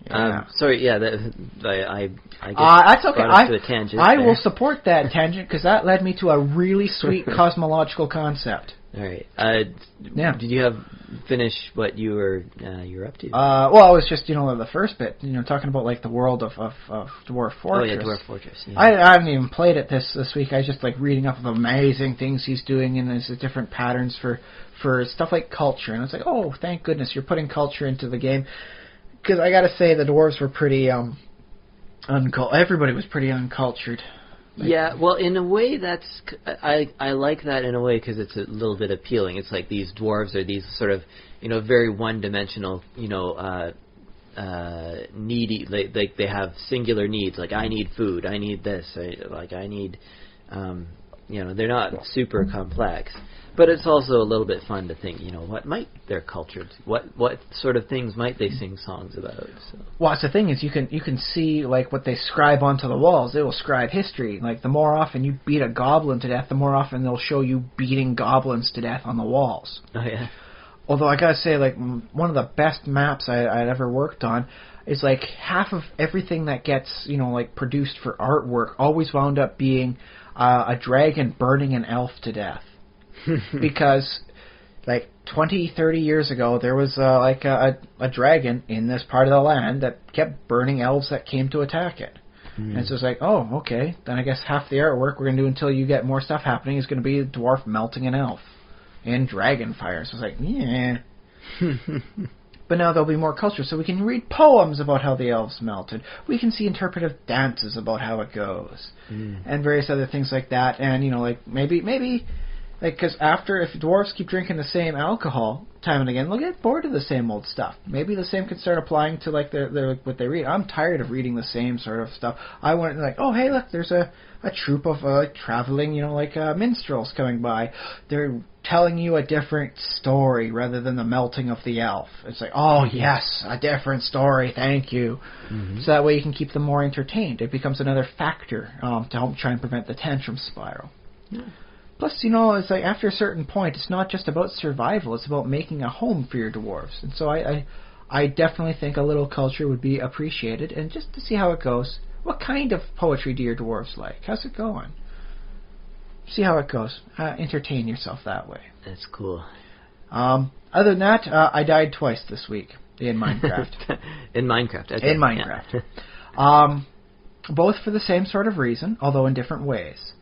Yeah. Sorry, yeah, I guess that's okay. brought us to a tangent I there. will support that tangent, because that led me to a really sweet cosmological concept. All right. Did you finish what you were up to? Well, it was just, the first bit, talking about, like, the world of Dwarf Fortress. Oh, yeah, Dwarf Fortress. Yeah. I haven't even played it this week. I was just, like, reading up of amazing things he's doing, and there's different patterns for stuff like culture. And it's like, oh, thank goodness you're putting culture into the game. Because I gotta say, the dwarves were pretty, everybody was pretty uncultured. Yeah, well, in a way, I like that in a way because it's a little bit appealing. It's like these dwarves are these sort of, very one-dimensional, needy, like they have singular needs. Like, I need food, I need this, I need, they're not super complex. But it's also a little bit fun to think, what might their culture, what sort of things might they sing songs about? So. Well, that's the thing is you can see like what they scribe onto the walls. They will scribe history. Like the more often you beat a goblin to death, the more often they'll show you beating goblins to death on the walls. Oh yeah. Although I gotta say, like one of the best maps I'd ever worked on is like half of everything that gets like produced for artwork always wound up being a dragon burning an elf to death. Because, like, 20, 30 years ago, there was, a dragon in this part of the land that kept burning elves that came to attack it. And so it's like, oh, okay, then I guess half the artwork we're going to do until you get more stuff happening is going to be a dwarf melting an elf in dragon fire. So it's like, yeah. But now there'll be more culture, so we can read poems about how the elves melted. We can see interpretive dances about how it goes. And various other things like that. And, like, maybe Like, because if dwarves keep drinking the same alcohol time and again, they'll get bored of the same old stuff. Maybe the same can start applying to like their what they read. I'm tired of reading the same sort of stuff. I want like, oh hey, look, there's a troupe of traveling, minstrels coming by. They're telling you a different story rather than the melting of the elf. It's like, oh yes, a different story, thank you. Mm-hmm. So that way you can keep them more entertained. It becomes another factor to help try and prevent the tantrum spiral. Yeah. Plus, it's like after a certain point, it's not just about survival, it's about making a home for your dwarves. And so I definitely think a little culture would be appreciated, and just to see how it goes. What kind of poetry do your dwarves like? How's it going? See how it goes. Entertain yourself that way. That's cool. Other than that, I died twice this week in Minecraft. In Minecraft. Okay. In Minecraft. Yeah. Both for the same sort of reason, although in different ways.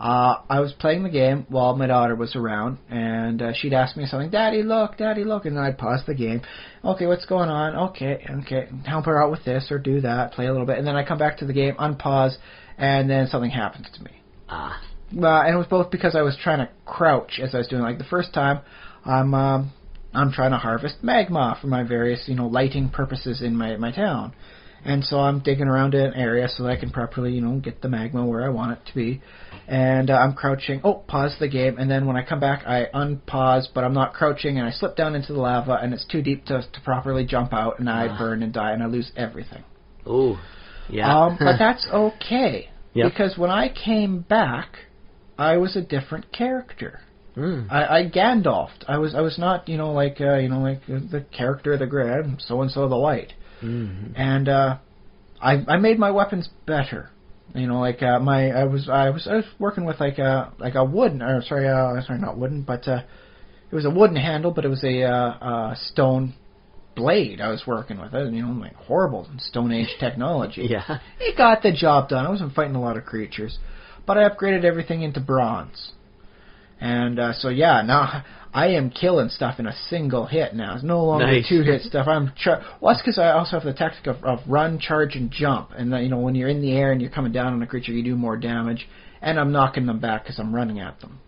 I was playing the game while my daughter was around, and she'd ask me something, Daddy, look, and then I'd pause the game. Okay, what's going on? Okay, help her out with this or do that, play a little bit, and then I come back to the game, unpause, and then something happens to me. And it was both because I was trying to crouch as I was doing. Like the first time, I'm trying to harvest magma for my various, lighting purposes in my town. And so I'm digging around an area so that I can properly, get the magma where I want it to be. And I'm crouching. Oh, pause the game. And then when I come back, I unpause, but I'm not crouching, and I slip down into the lava, and it's too deep to properly jump out, and I burn and die, and I lose everything. Ooh, yeah. But that's okay. Yep. Because when I came back, I was a different character. I Gandalfed. I was not, like the character of the grid, so-and-so the light. Mm-hmm. And I made my weapons better. I was working with like a wooden, or sorry, not wooden, but it was a wooden handle, but it was a stone blade I was working with. Like horrible Stone Age technology. Yeah. It got the job done. I wasn't fighting a lot of creatures, but I upgraded everything into bronze. And now I am killing stuff in a single hit now. It's no longer nice. 2-hit stuff. That's because I also have the tactic of run, charge, and jump. And when you're in the air and you're coming down on a creature, you do more damage. And I'm knocking them back because I'm running at them.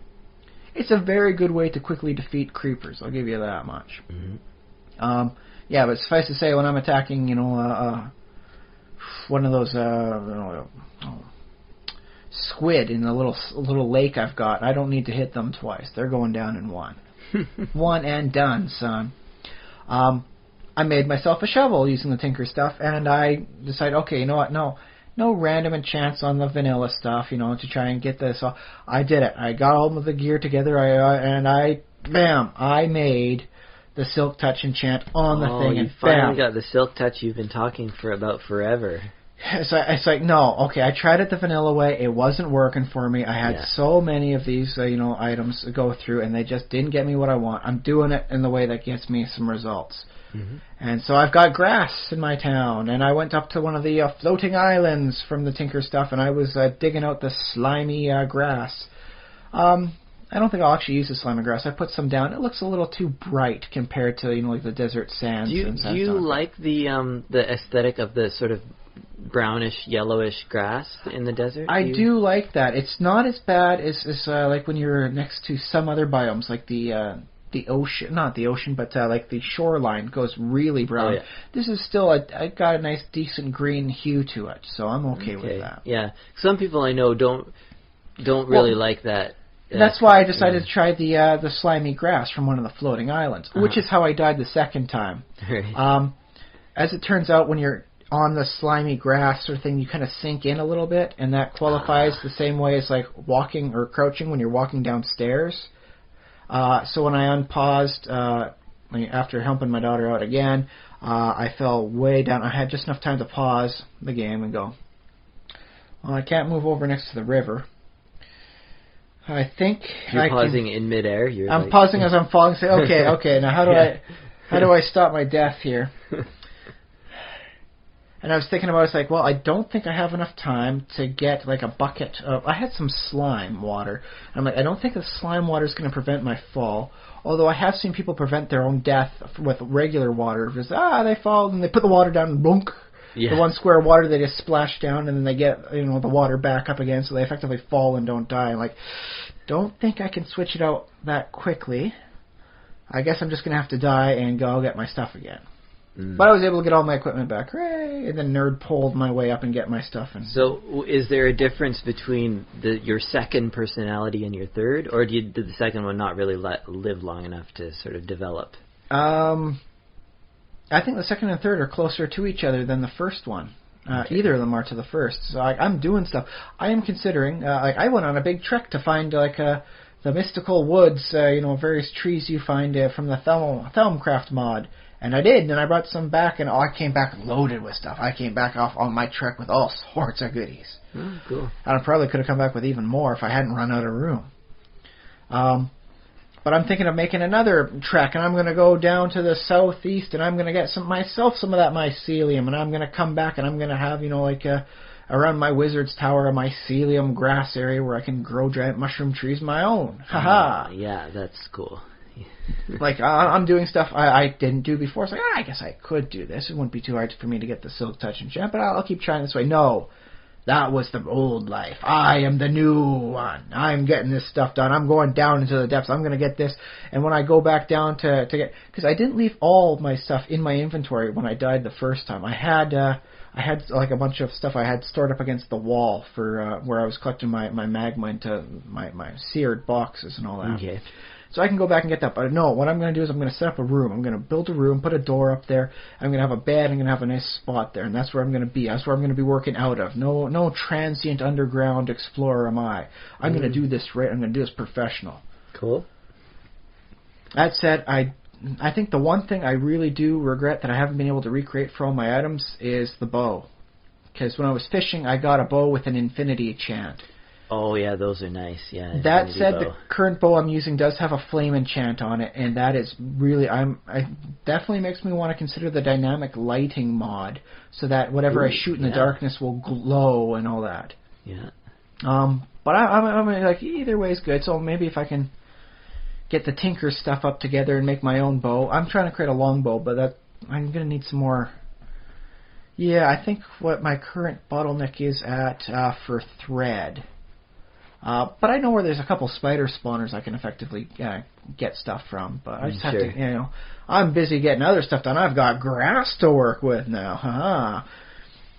It's a very good way to quickly defeat creepers. I'll give you that much. Mm-hmm. But suffice to say, when I'm attacking, one of those, squid in the little lake I've got, I don't need to hit them twice. They're going down in one. One and done, son. I made myself a shovel using the Tinker stuff, and I decided, okay, you know what, no random enchants on the vanilla stuff, to try and get this. So I did it. I got all of the gear together, and I made the Silk Touch enchant on the thing, and you finally got the Silk Touch you've been talking for about forever. It's like, no, okay, I tried it the vanilla way, it wasn't working for me, I had so many of these, items go through, and they just didn't get me what I want. I'm doing it in the way that gets me some results. Mm-hmm. And so I've got grass in my town, and I went up to one of the floating islands from the Tinker stuff, and I was digging out the slimy grass. I don't think I'll actually use the slimy grass. I put some down. It looks a little too bright compared to, like the desert sands. Do you like the aesthetic of the sort of brownish, yellowish grass in the desert? I do like that. It's not as bad as like when you're next to some other biomes, like the ocean, not the ocean, but like the shoreline goes really brown. Oh, yeah. This is still I got a nice, decent green hue to it, so I'm okay with that. Yeah, some people I know don't really like that. That's why I decided to try the slimy grass from one of the floating islands, which is how I died the second time. Right. As it turns out, when you're on the slimy grass sort of thing, you kind of sink in a little bit, and that qualifies the same way as like walking or crouching when you're walking downstairs. So when I unpaused, after helping my daughter out again, I fell way down. I had just enough time to pause the game and go, well, I can't move over next to the river. I think you're pausing in midair. I'm pausing as I'm falling. Say, okay. Now how do I stop my death here? And I was thinking about it, it's like, well, I don't think I have enough time to get like a bucket of. I had some slime water. I'm like, I don't think the slime water is going to prevent my fall. Although I have seen people prevent their own death with regular water. Because they fall and they put the water down and boom. Yeah. The one square of water, they just splash down, and then they get the water back up again, so they effectively fall and don't die. Like, don't think I can switch it out that quickly. I guess I'm just going to have to die and go get my stuff again. But I was able to get all my equipment back. Hooray! And then nerd pulled my way up and get my stuff. And So is there a difference between your second personality and your third? Or did the second one not really live long enough to sort of develop? I think the second and third are closer to each other than the first one. Okay. Either of them are to the first. So I'm doing stuff. I am considering, I went on a big trek to find the mystical woods, various trees you find from the Thelmcraft mod. And I did, and I brought some back, and I came back loaded with stuff. I came back off on my trek with all sorts of goodies. Oh, cool. And I probably could have come back with even more if I hadn't run out of room. But I'm thinking of making another trek, and I'm going to go down to the southeast, and I'm going to get some of that mycelium, and I'm going to come back, and I'm going to have, around my wizard's tower, a mycelium grass area where I can grow giant mushroom trees of my own. Haha! Yeah, that's cool. I'm doing stuff I didn't do before. It's like, I guess I could do this. It wouldn't be too hard for me to get the silk touch enchant, but I'll keep trying this way. No, that was the old life. I am the new one. I'm getting this stuff done. I'm going down into the depths. I'm going to get this. And when I go back down to get... Because I didn't leave all my stuff in my inventory when I died the first time. I had a bunch of stuff I had stored up against the wall for where I was collecting my magma into my seared boxes and all that. Okay. So I can go back and get that. But no, what I'm going to do is I'm going to set up a room. I'm going to build a room, put a door up there. I'm going to have a bed. I'm going to have a nice spot there. And that's where I'm going to be. That's where I'm going to be working out of. No transient underground explorer am I. I'm going to do this right. I'm going to do this professional. Cool. That said, I think the one thing I really do regret that I haven't been able to recreate for all my items is the bow. Because when I was fishing, I got a bow with an infinity enchant. Oh, yeah, those are nice, yeah. That said, the current bow I'm using does have a flame enchant on it, and that is really, it definitely makes me want to consider the dynamic lighting mod, so that whatever I shoot in the darkness will glow and all that. Yeah. But I'm like, either way is good, so maybe if I can get the Tinker stuff up together and make my own bow. I'm trying to create a longbow, but I'm going to need some more. Yeah, I think what my current bottleneck is at for thread. But I know where there's a couple spider spawners I can effectively get stuff from. But I just have to, I'm busy getting other stuff done. I've got grass to work with now. Haha.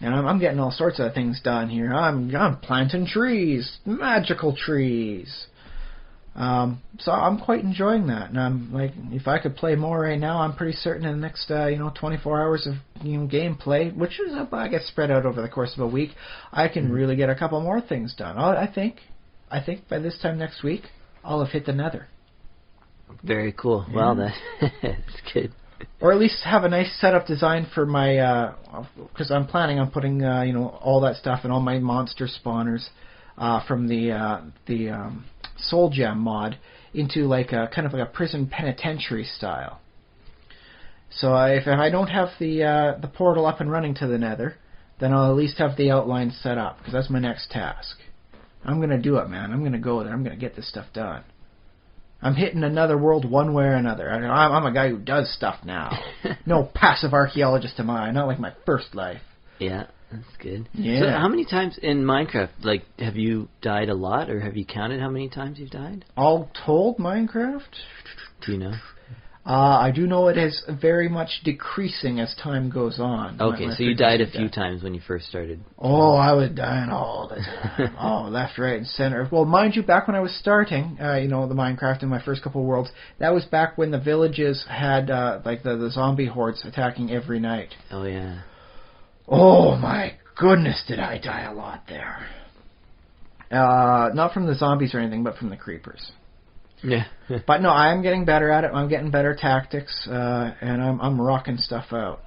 And I'm getting all sorts of things done here. I'm planting trees, magical trees. So I'm quite enjoying that. And I'm like, if I could play more right now, I'm pretty certain in the next 24 hours of gameplay, which is I guess spread out over the course of a week, I can really get a couple more things done. I think by this time next week, I'll have hit the nether. Very cool. Yeah. Well, that's good. Or at least have a nice setup design for my, because I'm planning on putting, all that stuff and all my monster spawners from the Soul Gem mod into like a kind of like a prison penitentiary style. So if I don't have the portal up and running to the nether, then I'll at least have the outline set up, because that's my next task. I'm going to do it, man. I'm going to go there. I'm going to get this stuff done. I'm hitting another world one way or another. I'm a guy who does stuff now. No passive archaeologist am I. Not like my first life. Yeah, that's good. Yeah. So how many times in Minecraft, have you died a lot, or have you counted how many times you've died? All told, Minecraft? Do you know? I do know it is very much decreasing as time goes on. Okay, so you died a few times when you first started. Oh, I was dying all the time. Oh, left, right, and center. Well, mind you, back when I was starting, the Minecraft in my first couple of worlds, that was back when the villages had, the zombie hordes attacking every night. Oh, yeah. Oh, my goodness, did I die a lot there. Not from the zombies or anything, but from the creepers. Yeah. But no, I'm getting better at it. I'm getting better tactics, and I'm rocking stuff out.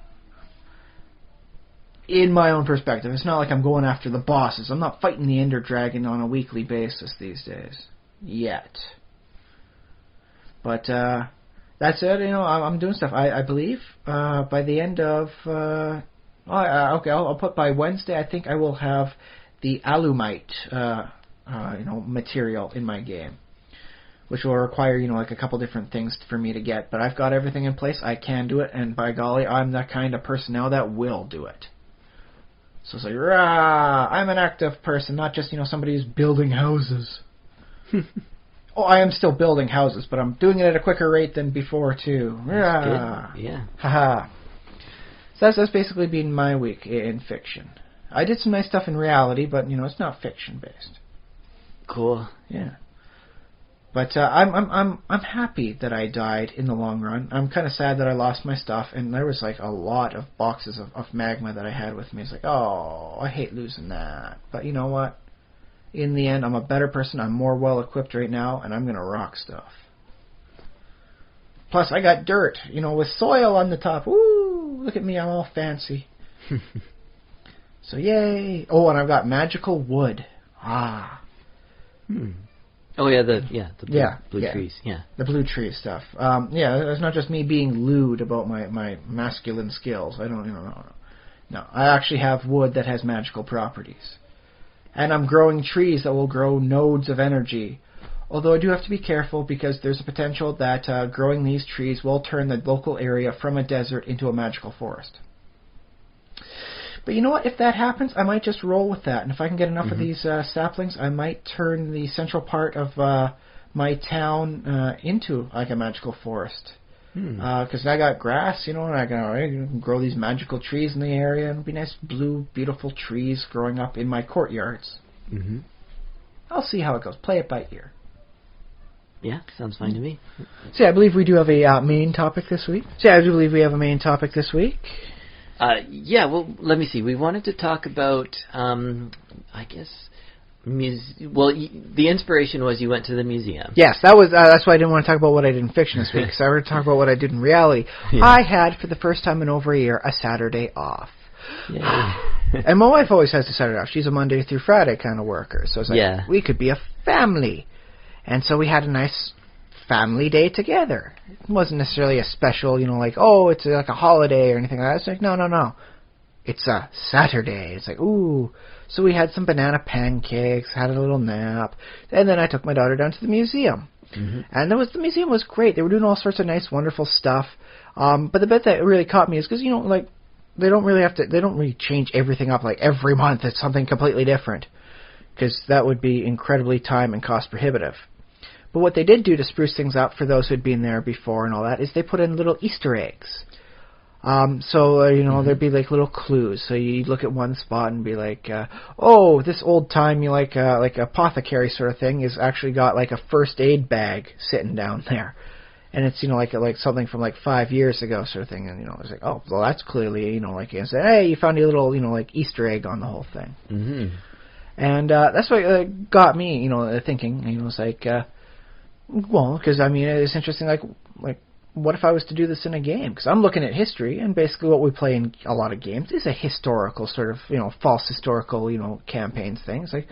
In my own perspective, it's not like I'm going after the bosses. I'm not fighting the Ender Dragon on a weekly basis these days. Yet. But that's it. I'm doing stuff. I believe by the end of I'll put by Wednesday. I think I will have the alumite material in my game, which will require, a couple different things for me to get. But I've got everything in place. I can do it, and by golly, I'm that kind of person now that will do it. So it's like, rah, I'm an active person, not just, somebody who's building houses. Oh, I am still building houses, but I'm doing it at a quicker rate than before, too. That's good. Yeah. Haha. So that's basically been my week in fiction. I did some nice stuff in reality, but, it's not fiction-based. Cool. Yeah. But I'm happy that I died in the long run. I'm kind of sad that I lost my stuff, and there was like a lot of boxes of magma that I had with me. It's like, oh, I hate losing that. But you know what? In the end, I'm a better person. I'm more well-equipped right now, and I'm going to rock stuff. Plus, I got dirt, with soil on the top. Woo! Look at me, I'm all fancy. So, yay! Oh, and I've got magical wood. Ah. Oh, yeah, the blue trees, yeah. The blue tree stuff. It's not just me being lewd about my masculine skills. I don't, No, I actually have wood that has magical properties. And I'm growing trees that will grow nodes of energy. Although I do have to be careful because there's a potential that growing these trees will turn the local area from a desert into a magical forest. But you know what? If that happens, I might just roll with that. And if I can get enough of these saplings, I might turn the central part of my town into like a magical forest. Because I got grass, and I can grow these magical trees in the area, and it'll be nice, blue, beautiful trees growing up in my courtyards. I'll see how it goes. Play it by ear. Yeah, sounds fine to me. So I believe we do have a main topic this week. Yeah, well, let me see. We wanted to talk about, I guess, the inspiration was you went to the museum. Yes, that's why I didn't want to talk about what I did in fiction this week, because I wanted to talk about what I did in reality. Yeah. I had, for the first time in over a year, a Saturday off. And my wife always has a Saturday off. She's a Monday through Friday kind of worker. So it's like, we could be a family. And so we had a nice family day together. It wasn't necessarily a special, it's like a holiday or anything like that. It's like, no. It's a Saturday. It's like, ooh. So we had some banana pancakes, had a little nap, and then I took my daughter down to the museum. And the museum was great. They were doing all sorts of nice, wonderful stuff. But the bit that really caught me is because, they don't really change everything up like every month. It's something completely different, because that would be incredibly time and cost prohibitive. But what they did do to spruce things up for those who'd been there before and all that is they put in little Easter eggs. There'd be like little clues. So you look at one spot and be like, this old time like apothecary sort of thing is actually got like a first aid bag sitting down there. And it's, like something from like 5 years ago sort of thing. And, it's like, oh, well, that's clearly, you say, hey, you found a little, like Easter egg on the whole thing. And that's what got me, thinking, it's like, because, it's interesting, like, what if I was to do this in a game? Because I'm looking at history, and basically what we play in a lot of games is a historical sort of, false historical, campaigns things. Like,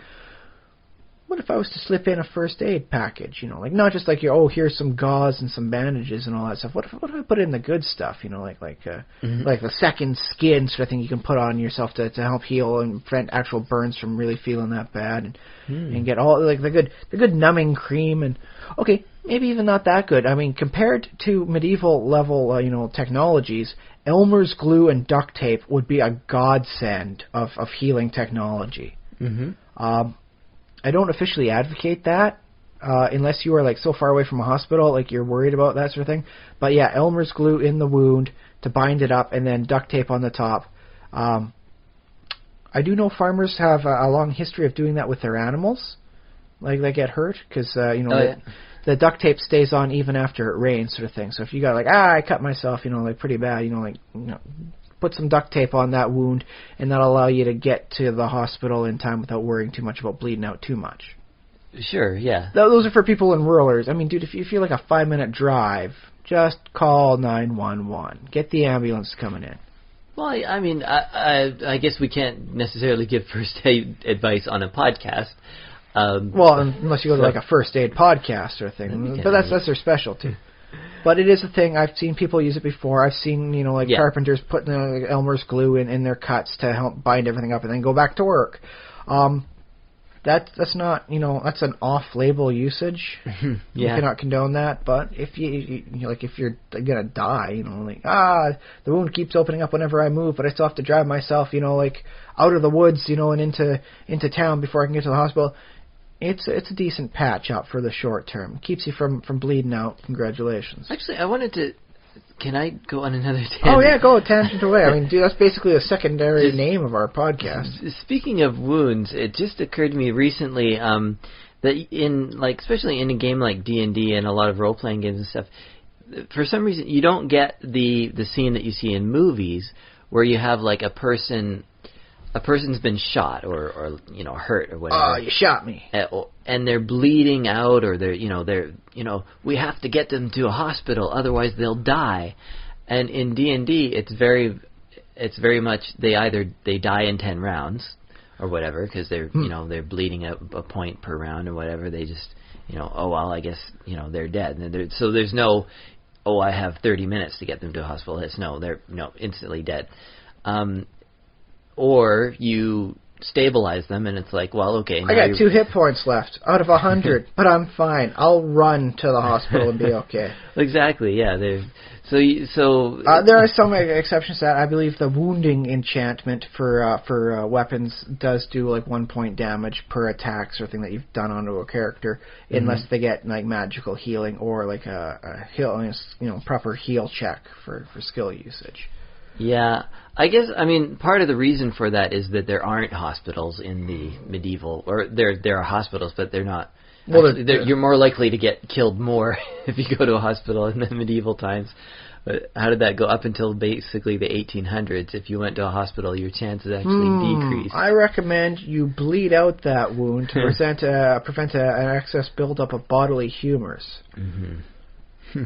what if I was to slip in a first aid package? Not just like, here's some gauze and some bandages and all that stuff. What if I put in the good stuff? Like the second skin sort of thing you can put on yourself to help heal and prevent actual burns from really feeling that bad, and get all like the good numbing cream, and okay, maybe even not that good. I mean, compared to medieval level technologies, Elmer's glue and duct tape would be a godsend of healing technology. I don't officially advocate that, unless you are like so far away from a hospital, like you're worried about that sort of thing. But yeah, Elmer's glue in the wound to bind it up, and then duct tape on the top. I do know farmers have a long history of doing that with their animals, like they get hurt, because the duct tape stays on even after it rains, sort of thing. So if you got like, I cut myself, pretty bad, put some duct tape on that wound, and that'll allow you to get to the hospital in time without worrying too much about bleeding out too much. Sure, yeah. Those are for people in rural areas. I mean, dude, if you feel like a 5-minute drive, just call 911. Get the ambulance coming in. Well, I mean, I guess we can't necessarily give first aid advice on a podcast. Well, unless you go to like a first aid podcast or thing. But that's their specialty. But it is a thing. I've seen people use it before. I've seen, carpenters putting Elmer's glue in their cuts to help bind everything up and then go back to work. That's not, that's an off-label usage. You cannot condone that. But if if you're gonna die, the wound keeps opening up whenever I move, but I still have to drive myself, out of the woods, and into town before I can get to the hospital. it's a decent patch up for the short term. Keeps you from bleeding out. Congratulations. Actually, I wanted to... Can I go on another tangent? Oh, yeah, go tangent away. I mean, dude, that's basically a secondary name of our podcast. Speaking of wounds, it just occurred to me recently that especially in a game like D&D and a lot of role-playing games and stuff, for some reason you don't get the scene that you see in movies where you have like a person's been shot or hurt or whatever. Oh, you shot me. And they're bleeding out, or we have to get them to a hospital, otherwise they'll die. And in D&D, it's very much they die in 10 rounds or whatever, because they're they're bleeding out a point per round or whatever. They just I guess they're dead. And so there's no I have 30 minutes to get them to a hospital. They're instantly dead. Or you stabilize them, and it's like, well, okay. I got 2 hit points left out of 100, but I'm fine. I'll run to the hospital and be okay. Exactly. Yeah. There are some exceptions to that. I believe the wounding enchantment for weapons does do like 1 point damage per attack, sort of thing that you've done onto a character, unless they get like magical healing or like a heal, proper heal check for skill usage. Yeah, I guess, part of the reason for that is that there aren't hospitals in the medieval, or there are hospitals, but they're not. Well, you're more likely to get killed more if you go to a hospital in the medieval times. But how did that go up until basically the 1800s? If you went to a hospital, your chances actually decreased. I recommend you bleed out that wound to prevent an excess buildup of bodily humors. Mm-hmm.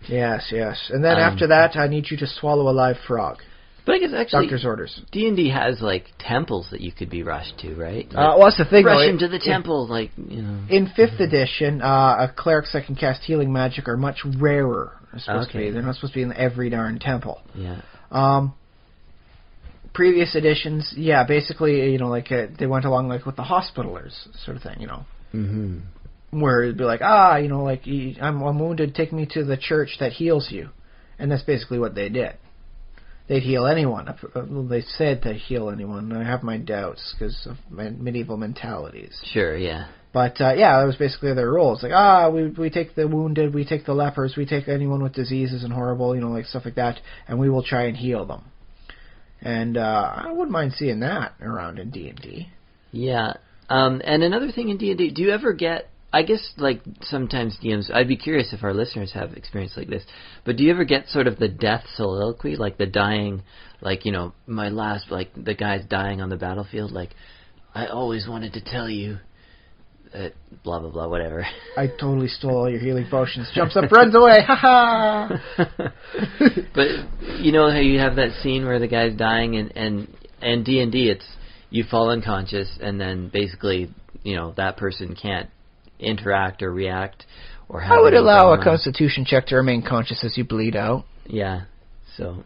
Yes. And then after that, I need you to swallow a live frog. But I guess actually, doctor's orders. D&D has like temples that you could be rushed to, right? What's the thing? Rush him to the temple, In 5th edition, clerics that can cast healing magic are much rarer. To be. They're not supposed to be in every darn temple. Yeah. Previous editions, basically, they went along like with the hospitalers sort of thing, Mm-hmm. Where it'd be like, I'm wounded, take me to the church that heals you. And that's basically what they did. They'd heal anyone. They said they'd heal anyone. I have my doubts because of medieval mentalities. Sure, yeah. But, that was basically their role. It's like, we take the wounded, we take the lepers, we take anyone with diseases and horrible, stuff like that, and we will try and heal them. And I wouldn't mind seeing that around in D&D. Yeah. And another thing in D&D, do you ever get... I guess, sometimes DMs, I'd be curious if our listeners have experience like this, but do you ever get sort of the death soliloquy, like the dying, my last, the guy's dying on the battlefield, I always wanted to tell you that blah, blah, blah, whatever. I totally stole all your healing potions. Jumps up, runs away, ha-ha! But, how you have that scene where the guy's dying, and D&D, it's, you fall unconscious, and then basically, that person can't interact or react or have. I would allow a constitution check to remain conscious as you bleed out. Yeah, so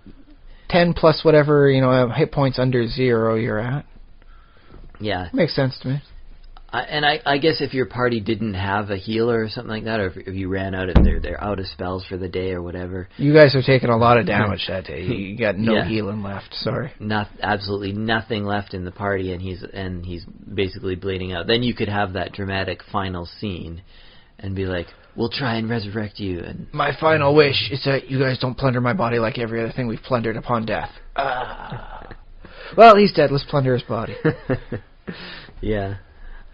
10 plus whatever hit points under 0 you're at. Yeah, makes sense to me. I guess if your party didn't have a healer or something like that, or if you ran out and they're out of spells for the day or whatever. You guys are taking a lot of damage that day. You got no healing left. Sorry. Absolutely nothing left in the party, and he's basically bleeding out. Then you could have that dramatic final scene, and be like, "We'll try and resurrect you." And my final wish is that you guys don't plunder my body like every other thing we've plundered upon death. Well, he's dead. Let's plunder his body. Yeah.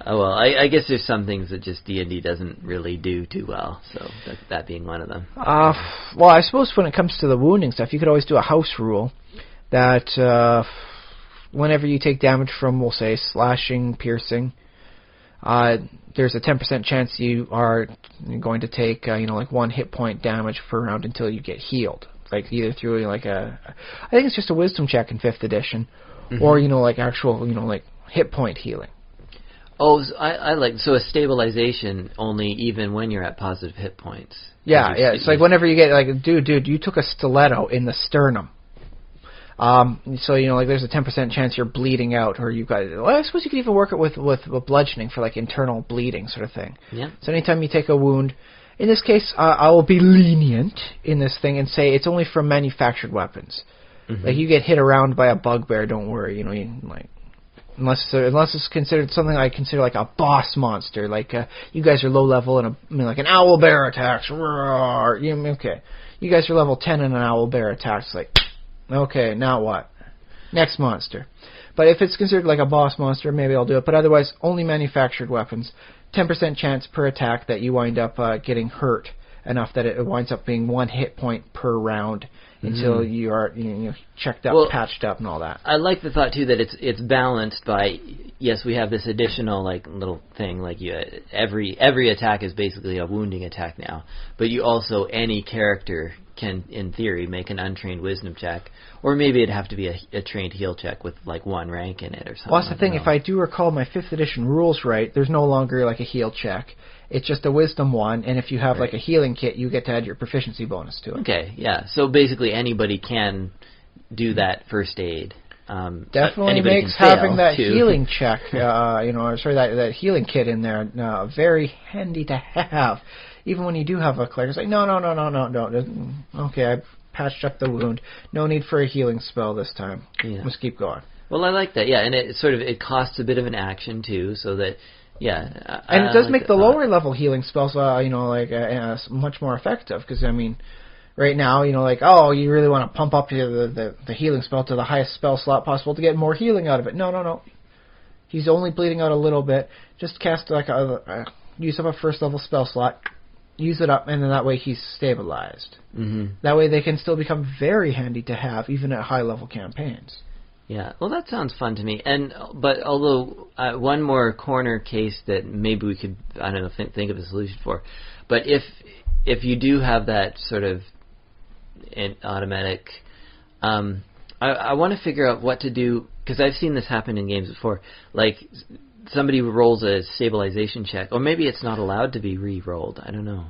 Oh, well, I guess there's some things that just D&D doesn't really do too well, so that being one of them. Well, I suppose when it comes to the wounding stuff, you could always do a house rule that whenever you take damage from, we'll say, slashing, piercing, there's a 10% chance you are going to take, 1 hit point damage per round until you get healed. Either through, I think it's just a wisdom check in 5th edition, or, actual, hit point healing. Oh, so a stabilization only even when you're at positive hit points. Yeah. It's like whenever you get, dude, you took a stiletto in the sternum. So, there's a 10% chance you're bleeding out, or you've got, I suppose you could even work it with bludgeoning for, internal bleeding sort of thing. Yeah. So anytime you take a wound, in this case, I will be lenient in this thing and say it's only from manufactured weapons. Mm-hmm. You get hit around by a bugbear, don't worry, unless it's considered something I consider like a boss monster. Like you guys are low level and like an owl bear attacks. Roar, okay. You guys are level 10 and an owl bear attacks. Like, okay, now what? Next monster. But if it's considered like a boss monster, maybe I'll do it. But otherwise, only manufactured weapons. 10% chance per attack that you wind up getting hurt enough that it winds up being 1 hit point per round until you are checked up, patched up, and all that. I like the thought too that it's balanced by, yes, we have this additional like little thing like every attack is basically a wounding attack now, but you also, any character can in theory make an untrained wisdom check, or maybe it'd have to be a trained heal check with like 1 rank in it or something. Well, that's the thing. If I do recall my 5th edition rules right, there's no longer like a heal check. It's just a wisdom 1, and if you have like a healing kit, you get to add your proficiency bonus to it. Okay, yeah. So basically anybody can do that first aid. Definitely makes having that healing check, that healing kit in there very handy to have. Even when you do have a cleric, it's like, no. Okay, I patched up the wound. No need for a healing spell this time. Yeah. Let's keep going. Well, I like that, yeah, and it costs a bit of an action, too, so that... Yeah, and it does make the lower level healing spells, much more effective. Because right now, you really want to pump up the healing spell to the highest spell slot possible to get more healing out of it. No. He's only bleeding out a little bit. Just cast use up a first level spell slot, use it up, and then that way he's stabilized. Mm-hmm. That way they can still become very handy to have, even at high level campaigns. Yeah, well, that sounds fun to me. But although one more corner case that maybe we could, I don't know, think of a solution for. But if you do have that sort of automatic, I want to figure out what to do, because I've seen this happen in games before. Like somebody rolls a stabilization check, or maybe it's not allowed to be re-rolled. I don't know.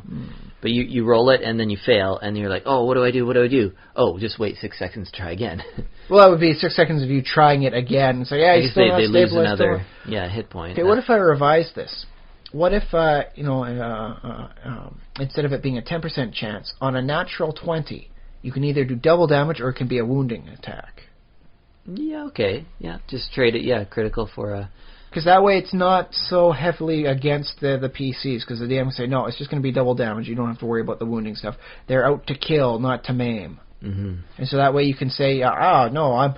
But you roll it and then you fail, and you're like, oh, what do I do? Oh, just wait 6 seconds, try again. Well, that would be 6 seconds of you trying it again. So yeah, you still not they lose stabilized. Another hit point. Okay, what if I revise this? What if instead of it being a 10% chance, on a natural 20, you can either do double damage or it can be a wounding attack? Yeah, okay. Yeah, just trade it. Yeah, critical for a... Because that way it's not so heavily against the PCs, because the DM can say, no, it's just going to be double damage. You don't have to worry about the wounding stuff. They're out to kill, not to maim. Mm-hmm. And so that way you can say, no,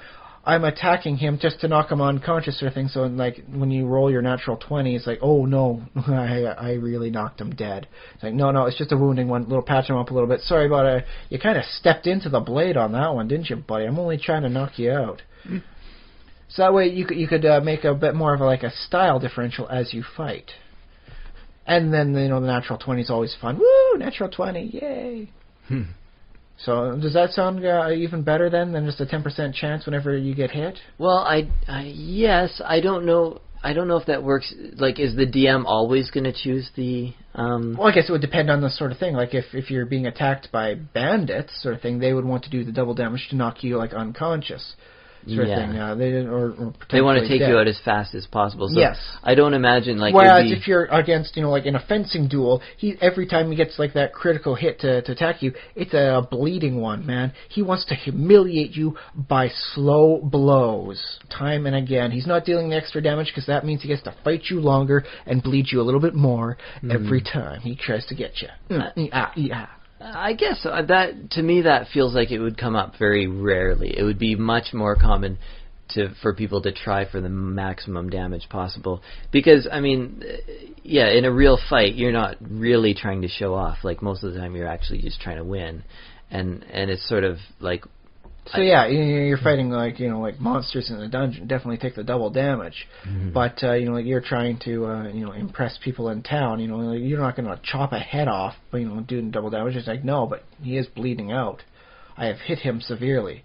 I'm attacking him just to knock him unconscious or thing. So like when you roll your natural 20, it's like, oh no, I really knocked him dead. It's like, no, it's just a wounding one. Little patch him up a little bit. Sorry about it. You kind of stepped into the blade on that one, didn't you, buddy? I'm only trying to knock you out. Mm-hmm. So that way you could make a bit more of a style differential as you fight. And then the natural 20 is always fun. Woo, natural 20, yay! So does that sound even better then than just a 10% chance whenever you get hit? Well, yes, I don't know. I don't know if that works. Like, is the DM always going to choose the... Well, I guess it would depend on the sort of thing. Like, if you're being attacked by bandits sort of thing, they would want to do the double damage to knock you unconscious. Sort of thing. They want to take you out as fast as possible. So yes. I don't imagine Whereas if you're against in a fencing duel, every time he gets that critical hit to attack you, it's a bleeding one, man. He wants to humiliate you by slow blows, time and again. He's not dealing the extra damage because that means he gets to fight you longer and bleed you a little bit more every time he tries to get you. I guess that, to me, that feels like it would come up very rarely. It would be much more common for people to try for the maximum damage possible. Because, in a real fight, you're not really trying to show off. Like, most of the time, you're actually just trying to win. And it's sort of like... So you're fighting like monsters in the dungeon. Definitely take the double damage, but you're trying to impress people in town. You're not going to chop a head off, doing double damage. It's like, no, but he is bleeding out. I have hit him severely.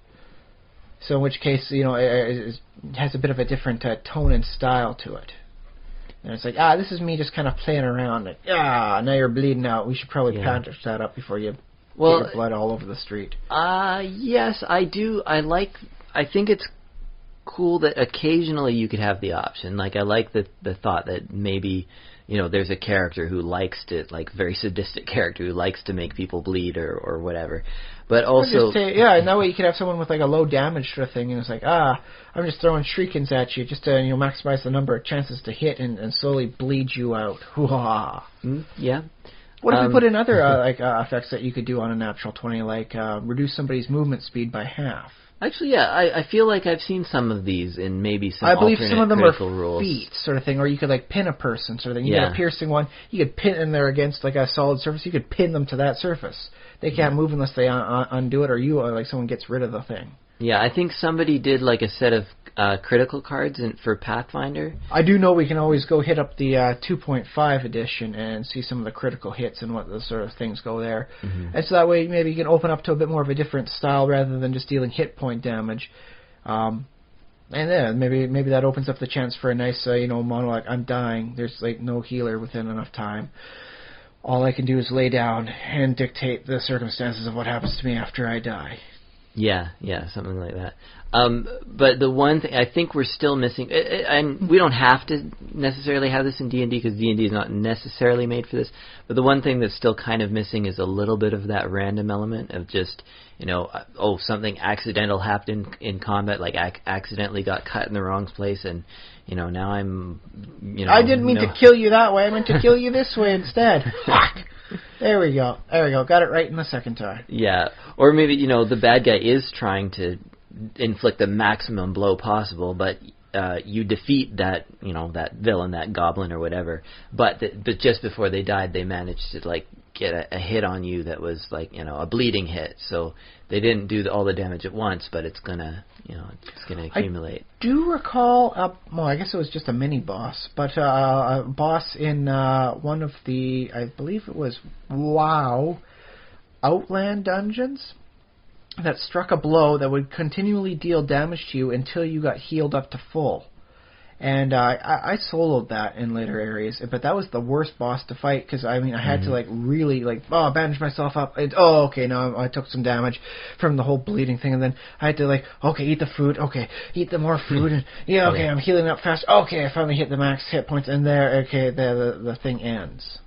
So in which case it has a bit of a different tone and style to it. And it's like, this is me just kind of playing around. Like, now you're bleeding out. We should probably patch that up before you. Get your blood all over the street. Yes, I do. I think it's cool that occasionally you could have the option. Like, I like the thought that maybe, there's a character who likes to, like, very sadistic character who likes to make people bleed or whatever. But also... and that way you could have someone with, like, a low damage sort of thing, and it's like, I'm just throwing shriekings at you just to, maximize the number of chances to hit and slowly bleed you out. Hoo-ha. Yeah. What if we put in other effects that you could do on a natural 20, like reduce somebody's movement speed by half? Actually, yeah, I feel like I've seen some of these in maybe some alternate I believe some of them are rules. feet sort of thing, or you could like pin a person sort of thing. You Yeah. get a piercing one, you could pin them there against like a solid surface. You could pin them to that surface. They can't move unless they undo it, or like someone gets rid of the thing. Yeah, I think somebody did like a set of critical cards for Pathfinder. I do know we can always go hit up the 2.5 edition and see some of the critical hits and what the sort of things go there. Mm-hmm. And so that way maybe you can open up to a bit more of a different style rather than just dealing hit point damage. And then maybe that opens up the chance for a nice monologue. I'm dying. There's like no healer within enough time. All I can do is lay down and dictate the circumstances of what happens to me after I die. Yeah, something like that. But the one thing I think we're still missing, and we don't have to necessarily have this in D&D because D&D is not necessarily made for this, but the one thing that's still kind of missing is a little bit of that random element of just, something accidental happened in combat, like accidentally got cut in the wrong place, and, now I'm, I didn't mean to kill you that way, I meant to kill you this way instead. Fuck! There we go. Got it right in the second time. Yeah, or maybe, the bad guy is trying to inflict the maximum blow possible, but you defeat that, that villain, that goblin or whatever, but just before they died, they managed to, like, get a hit on you that was, like, a bleeding hit, so they didn't do all the damage at once, but it's gonna accumulate. I do recall, I guess it was just a mini-boss, but a boss in one of the, I believe it was WoW Outland dungeons, that struck a blow that would continually deal damage to you until you got healed up to full. And I soloed that in later areas, but that was the worst boss to fight because I had to really bandage myself up. And, now I took some damage from the whole bleeding thing, and then I had to eat the food. Okay, eat the more food, and I'm healing up fast. Okay, I finally hit the max hit points, and the thing ends.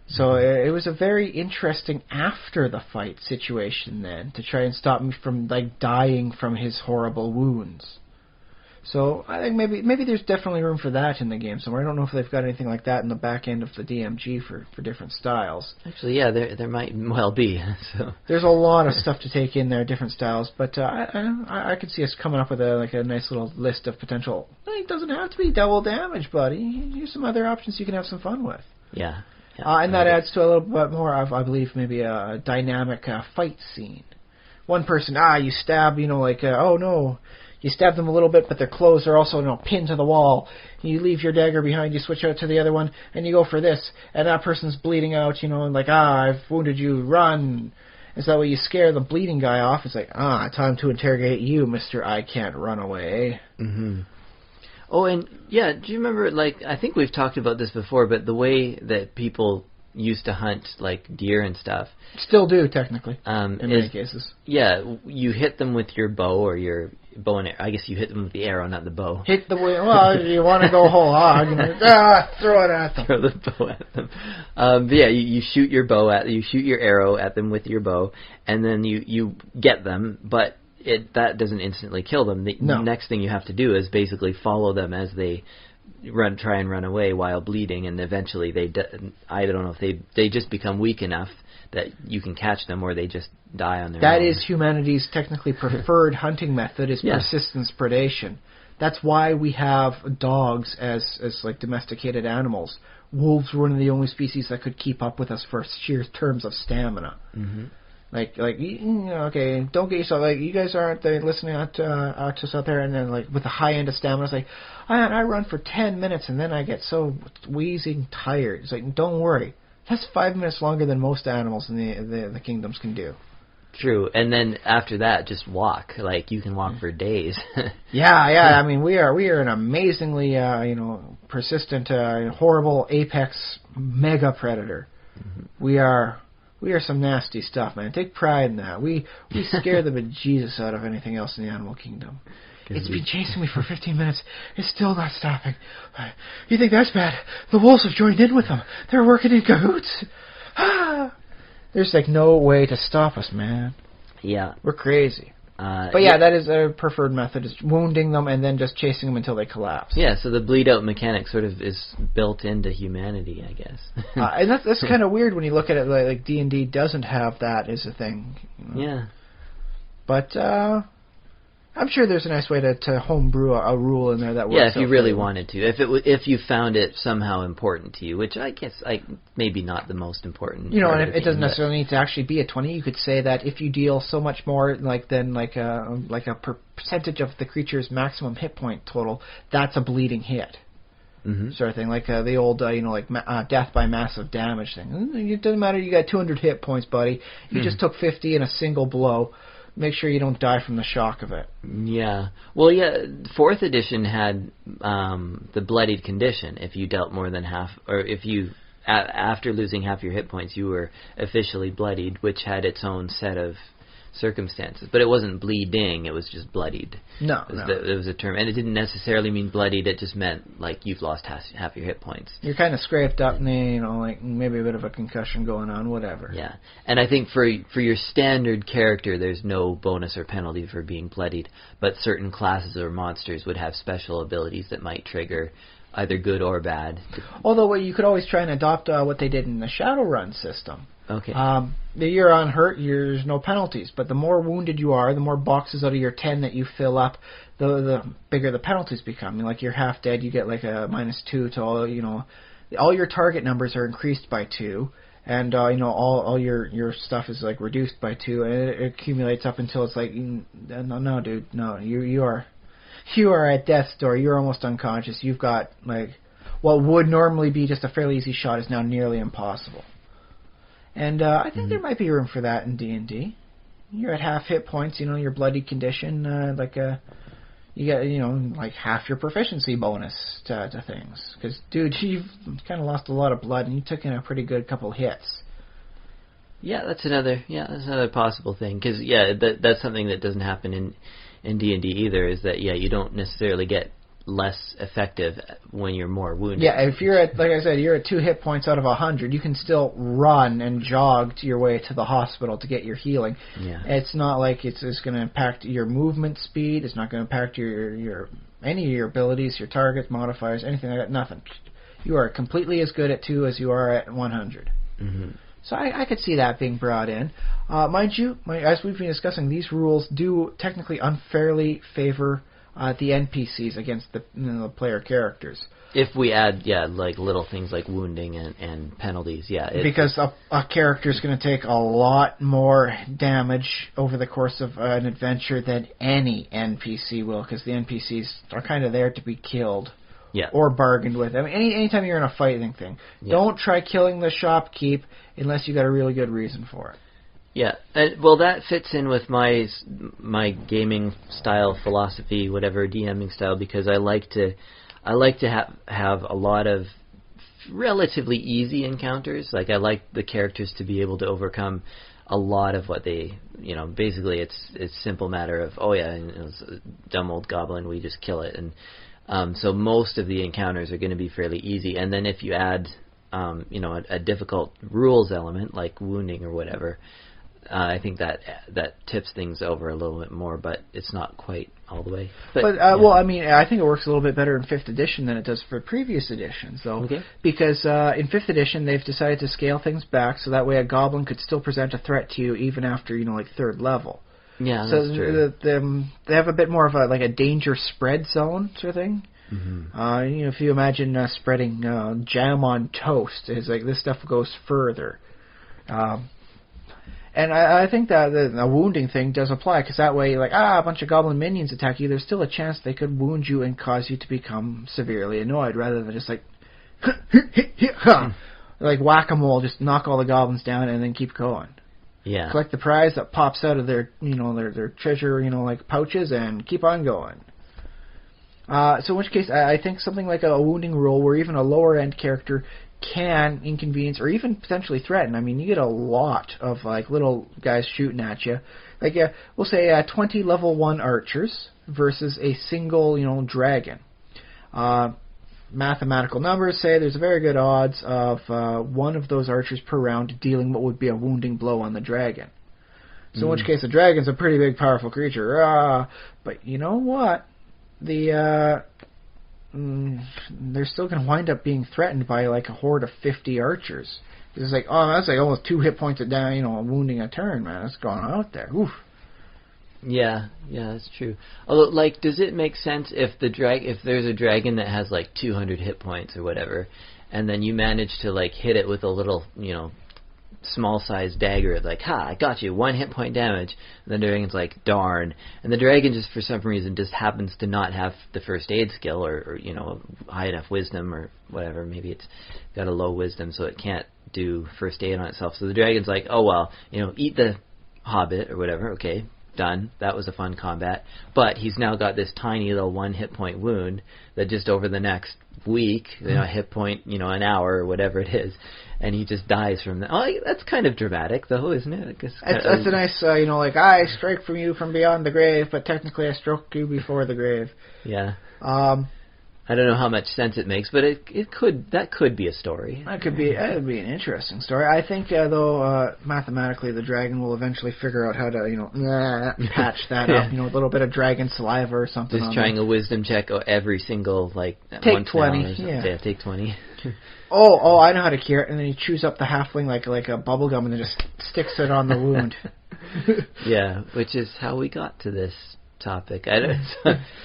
So it was a very interesting after the fight situation then to try and stop me from dying from his horrible wounds. So I think maybe there's definitely room for that in the game somewhere. I don't know if they've got anything like that in the back end of the DMG for different styles. Actually, yeah, there might well be. So there's a lot of stuff to take in there, different styles. But I could see us coming up with a nice little list of potential. It doesn't have to be double damage, buddy. Here's some other options you can have some fun with. Yeah. And that adds to a little bit more of, I believe, maybe a dynamic fight scene. One person, you stab, oh no. You stab them a little bit, but their clothes are also pinned to the wall. You leave your dagger behind, you switch out to the other one, and you go for this. And that person's bleeding out, and I've wounded you, run. And so that way you scare the bleeding guy off. It's time to interrogate you, Mr. I Can't Run Away. Mm-hmm. Oh, and yeah, do you remember, I think we've talked about this before, but the way that people used to hunt, deer and stuff. Still do, technically, in many cases. Yeah, you hit them with your bow or your bow and arrow. I guess you hit them with the arrow, not the bow. Hit the you want to go whole hog, throw it at them. Throw the bow at them. But yeah, you shoot your arrow at them with your bow, and then you get them, but that doesn't instantly kill them. The next thing you have to do is basically follow them as they try and run away while bleeding, and eventually I don't know if they just become weak enough that you can catch them, or they just die on their own. That is humanity's technically preferred hunting method, is persistence predation. That's why we have dogs as domesticated animals. Wolves were one of the only species that could keep up with us for sheer terms of stamina. Mm-hmm. Okay, don't get yourself, you guys aren't listening to us out there, and then, with the high end of stamina, it's I run for 10 minutes, and then I get so wheezing tired. It's don't worry. That's 5 minutes longer than most animals in the kingdoms can do. True, and then after that, just walk. You can walk for days. Yeah. We are an amazingly, persistent, horrible apex mega predator. Mm-hmm. We are some nasty stuff, man. Take pride in that. We scare the bejesus out of anything else in the animal kingdom. It's been chasing me for 15 minutes. It's still not stopping. You think that's bad? The wolves have joined in with them. They're working in cahoots. There's like no way to stop us, man. Yeah. We're crazy. But yeah, that is a preferred method, is wounding them and then just chasing them until they collapse. Yeah, so the bleed-out mechanic sort of is built into humanity, I guess. And that's kind of weird when you look at it, like D&D doesn't have that as a thing. Yeah. But I'm sure there's a nice way to homebrew a rule in there that works. Yeah, if you really wanted to. If you found it somehow important to you, which I guess maybe not the most important. And it doesn't necessarily need to actually be a 20. You could say that if you deal so much more than a percentage of the creature's maximum hit point total, that's a bleeding hit. Mm-hmm. Sort of thing, like the old death by massive damage thing. It doesn't matter. You got 200 hit points, buddy. You just took 50 in a single blow. Make sure you don't die from the shock of it. Yeah. Well, yeah, 4th edition had the bloodied condition. If you dealt more than half, or if you, after losing half your hit points, you were officially bloodied, which had its own set of circumstances. But it wasn't bleeding, it was just bloodied. No, it was a term. And it didn't necessarily mean bloodied, it just meant, like, you've lost half your hit points. You're kind of scraped up, and like maybe a bit of a concussion going on, whatever. Yeah. And I think for your standard character, there's no bonus or penalty for being bloodied, but certain classes or monsters would have special abilities that might trigger either good or bad. Although you could always try and adopt what they did in the Shadowrun system. Okay. You're unhurt, there's no penalties. But the more wounded you are, the more boxes out of your 10 that you fill up, the bigger the penalties become. Like you're half dead, you get like a -2 to all your target numbers are increased by 2, and all your stuff is like reduced by 2, and it accumulates up until it's like no dude, no, you are at death's door. You're almost unconscious. You've got like what would normally be just a fairly easy shot is now nearly impossible. And I think there might be room for that in D&D. You're at half hit points, your bloody condition, you get, like half your proficiency bonus to things. Because, dude, you've kind of lost a lot of blood, and you took in a pretty good couple hits. Yeah, that's another possible thing. Because, that's something that doesn't happen in D&D either, is that, you don't necessarily get less effective when you're more wounded. Yeah, if you're at, like I said, you're at 2 hit points out of 100, you can still run and jog to your way to the hospital to get your healing. Yeah. It's not like it's going to impact your movement speed. It's not going to impact your any of your abilities, your targets, modifiers, anything like that. Nothing. You are completely as good at 2 as you are at 100. Mm-hmm. So I could see that being brought in. Mind you, as we've been discussing, these rules do technically unfairly favor the NPCs against the player characters. If we add, like little things like wounding and penalties, because a character is going to take a lot more damage over the course of an adventure than any NPC will, because the NPCs are kind of there to be killed. Yeah. Or bargained with. I mean, anytime you're in a fighting thing, don't try killing the shopkeep unless you got a really good reason for it. Yeah, well, that fits in with my gaming style, philosophy, whatever, DMing style, because I like to have a lot of relatively easy encounters. Like I like the characters to be able to overcome a lot of what they, basically it's simple matter of it's a dumb old goblin, we just kill it, and so most of the encounters are going to be fairly easy. And then if you add a difficult rules element like wounding or whatever. I think that tips things over a little bit more, but it's not quite all the way. Well, I mean, I think it works a little bit better in 5th edition than it does for previous editions, though. Okay. Because in 5th edition, they've decided to scale things back so that way a goblin could still present a threat to you even after, like 3rd level. Yeah, so that's true. They have a bit more of a danger spread zone sort of thing. Mm-hmm. If you imagine spreading jam on toast, it's like this stuff goes further. And I think that the wounding thing does apply, because that way, a bunch of goblin minions attack you, there's still a chance they could wound you and cause you to become severely annoyed, rather than just like whack-a-mole, just knock all the goblins down and then keep going. Yeah. Collect the prize that pops out of their, their treasure, like pouches, and keep on going. So in which case, I think something like a wounding rule, where even a lower-end character can inconvenience or even potentially threaten. I mean, you get a lot of little guys shooting at you. We'll say 20 level 1 archers, versus a single, dragon. Mathematical numbers say there's a very good odds of one of those archers per round dealing what would be a wounding blow on the dragon. So in which case the dragon's a pretty big, powerful creature. But you know what? They're still going to wind up being threatened by like a horde of 50 archers. It's like, that's like almost 2 hit points a down, wounding a turn, man. That's going out there. Oof. Yeah, that's true. Although, like, does it make sense if there's a dragon that has like 200 hit points or whatever, and then you manage to like hit it with a little, small-sized dagger, like, I got you, 1 hit point damage, and the dragon's like, darn, and the dragon just for some reason just happens to not have the first aid skill or high enough wisdom or whatever, maybe it's got a low wisdom so it can't do first aid on itself, so the dragon's like, oh well, eat the hobbit or whatever, okay, done. That was a fun combat. But he's now got this tiny little 1 hit point wound that just over the next week, hit point, an hour or whatever it is, and he just dies from that. Oh, that's kind of dramatic, though, isn't it? That's a nice, like, I strike from you from beyond the grave, but technically I struck you before the grave. Yeah. I don't know how much sense it makes, but that could be a story. That would be an interesting story. I think though mathematically the dragon will eventually figure out how to patch that up. A little bit of dragon saliva or something. Just trying a wisdom check every single take 20. Yeah, take 20. I know how to cure it, and then he chews up the halfling like a bubble gum and then just sticks it on the wound. Yeah, which is how we got to this topic.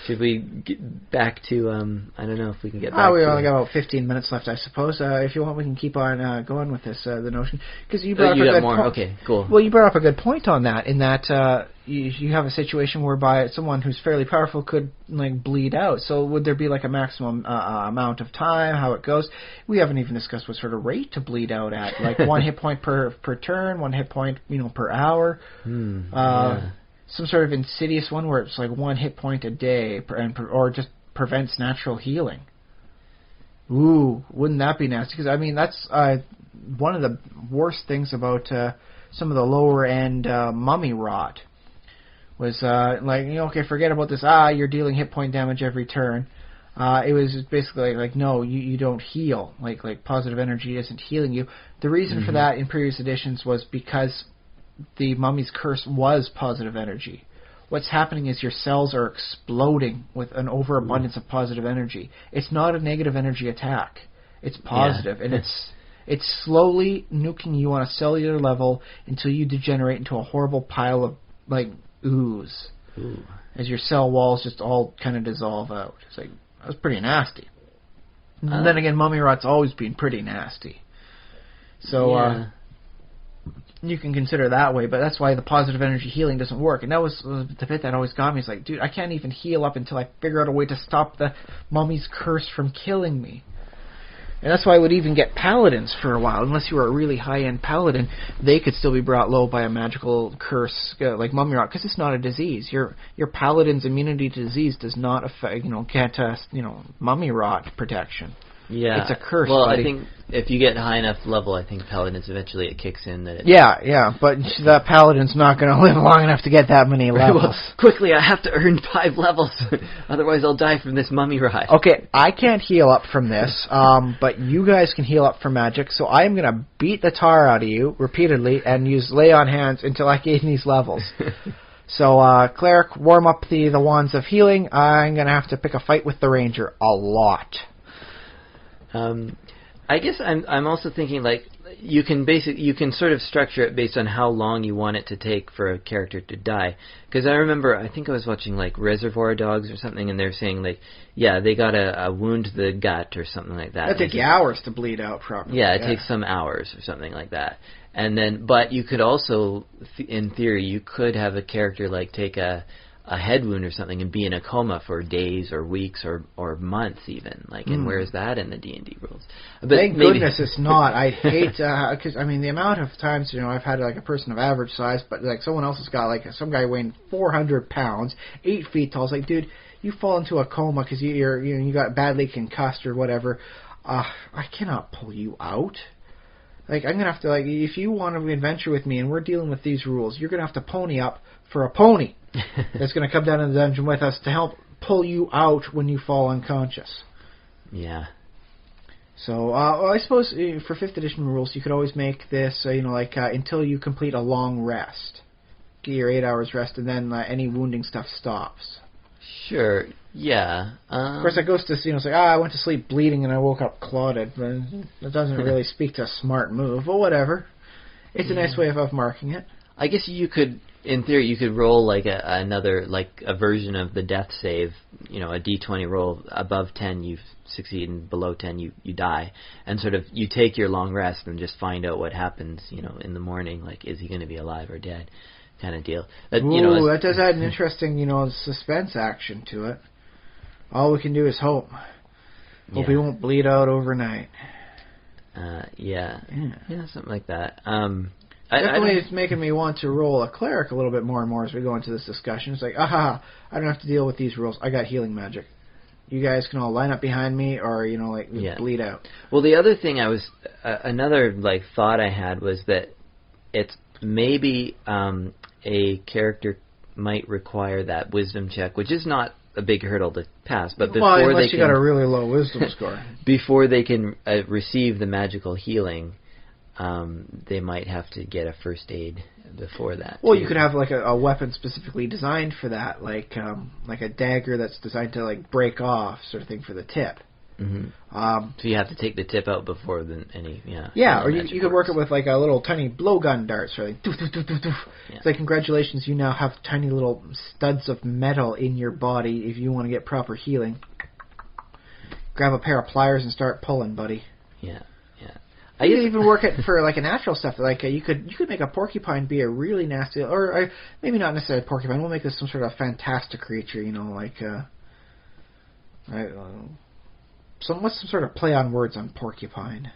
Should we get back to I don't know if we can get back we only got about 15 minutes left, I suppose. If you want, we can keep on going with this the notion, because you brought up a good point. Okay, cool. Well, you brought up a good point on that, in that you have a situation whereby someone who's fairly powerful could bleed out. So would there be a maximum amount of time, how it goes? We haven't even discussed what sort of rate to bleed out at, 1 hit point per turn, 1 hit point per hour. Some sort of insidious one where it's 1 hit point a day, or just prevents natural healing. Ooh, wouldn't that be nasty? Because that's one of the worst things about some of the lower end mummy rot. Was okay, forget about this. You're dealing hit point damage every turn. It was basically no, you don't heal. Like positive energy isn't healing you. The reason for that in previous editions was because the mummy's curse was positive energy. What's happening is your cells are exploding with an overabundance of positive energy. It's not a negative energy attack. It's positive, and it's slowly nuking you on a cellular level until you degenerate into a horrible pile of ooze. Ooh. As your cell walls just all kind of dissolve out. It's that was pretty nasty. And then again, mummy rot's always been pretty nasty. So you can consider that way, but that's why the positive energy healing doesn't work. And that was the bit that always got me. It's dude, I can't even heal up until I figure out a way to stop the mummy's curse from killing me. And that's why I would even get paladins for a while. Unless you were a really high-end paladin, they could still be brought low by a magical curse like mummy rot, because it's not a disease. Your paladin's immunity to disease does not affect, can't mummy rot protection. Yeah, it's a curse. Well, buddy. I think if you get high enough level, I think paladins eventually it kicks in that. But that paladin's not going to live long enough to get that many levels. Well, quickly, I have to earn 5 levels, otherwise I'll die from this mummy rot. Okay, I can't heal up from this, but you guys can heal up from magic. So I am going to beat the tar out of you repeatedly and use lay on hands until I gain these levels. So, cleric, warm up the wands of healing. I'm going to have to pick a fight with the ranger a lot. I guess I'm also thinking you can sort of structure it based on how long you want it to take for a character to die. Because I remember, I think I was watching Reservoir Dogs or something, and they're saying they got a wound to the gut or something like that. It takes hours to bleed out properly. Yeah, it takes some hours or something like that. And then, but you could also, in theory, you could have a character take a head wound or something and be in a coma for days or weeks or months even. And where's that in the D&D rules? But thank goodness it's not. I hate, because the amount of times, I've had a person of average size, but someone else has got some guy weighing 400 pounds, 8 feet tall. It's dude, you fall into a coma because you got badly concussed or whatever. I cannot pull you out. Like, I'm going to have to, like, if you want to adventure with me and we're dealing with these rules, you're going to have to pony up for a pony that's going to come down in the dungeon with us to help pull you out when you fall unconscious. Yeah. So, I suppose for 5th edition rules, you could always make this, until you complete a long rest. Get your 8 hours rest, and then any wounding stuff stops. Sure, yeah. Of course, that goes to, it's like, I went to sleep bleeding and I woke up clotted. But that doesn't really speak to a smart move, but whatever. It's a nice way of marking it. I guess you could, in theory, you could roll like another version of the death save. A D20 roll. Above 10, you succeed, and below 10, you die. And sort of, you take your long rest and just find out what happens, in the morning. Like, is he going to be alive or dead? Kind of deal. That does add an interesting, suspense action to it. All we can do is hope. Hope he won't bleed out overnight. Yeah, something like that. Definitely, it's making me want to roll a cleric a little bit more and more as we go into this discussion. It's like, I don't have to deal with these rules. I got healing magic. You guys can all line up behind me, or bleed out. Well, the other thing another thought I had was that it's maybe a character might require that wisdom check, which is not a big hurdle to pass. But unless you got a really low wisdom score, before they can receive the magical healing, they might have to get a first aid before that. Well, you could have a weapon specifically designed for that, like a dagger that's designed to break off, sort of thing, for the tip. Mm-hmm. So you have to take the tip out before any. Or you could work it with a little tiny blowgun darts, right? Doof, doof, doof, doof, doof. Yeah. It's like, congratulations, you now have tiny little studs of metal in your body if you want to get proper healing. Grab a pair of pliers and start pulling, buddy. Yeah. You could even work it for a natural stuff. You could make a porcupine be a really nasty, or maybe not necessarily a porcupine. We'll make this some sort of fantastic creature. What's some sort of play on words on porcupine?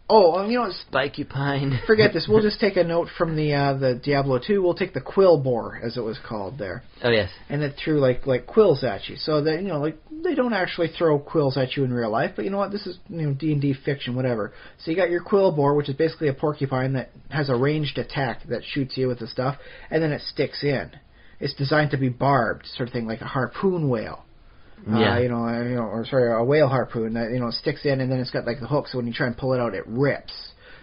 Spikupine. Forget this. We'll just take a note from the Diablo 2. We'll take the quill boar, as it was called there. Oh yes. And it threw quills at you. So that they don't actually throw quills at you in real life, but you know what? This is D&D fiction, whatever. So you got your quill boar, which is basically a porcupine that has a ranged attack that shoots you with the stuff, and then it sticks in. It's designed to be barbed, sort of thing, like a harpoon whale. Yeah. A whale harpoon that sticks in, and then it's got the hook, so when you try and pull it out, it rips.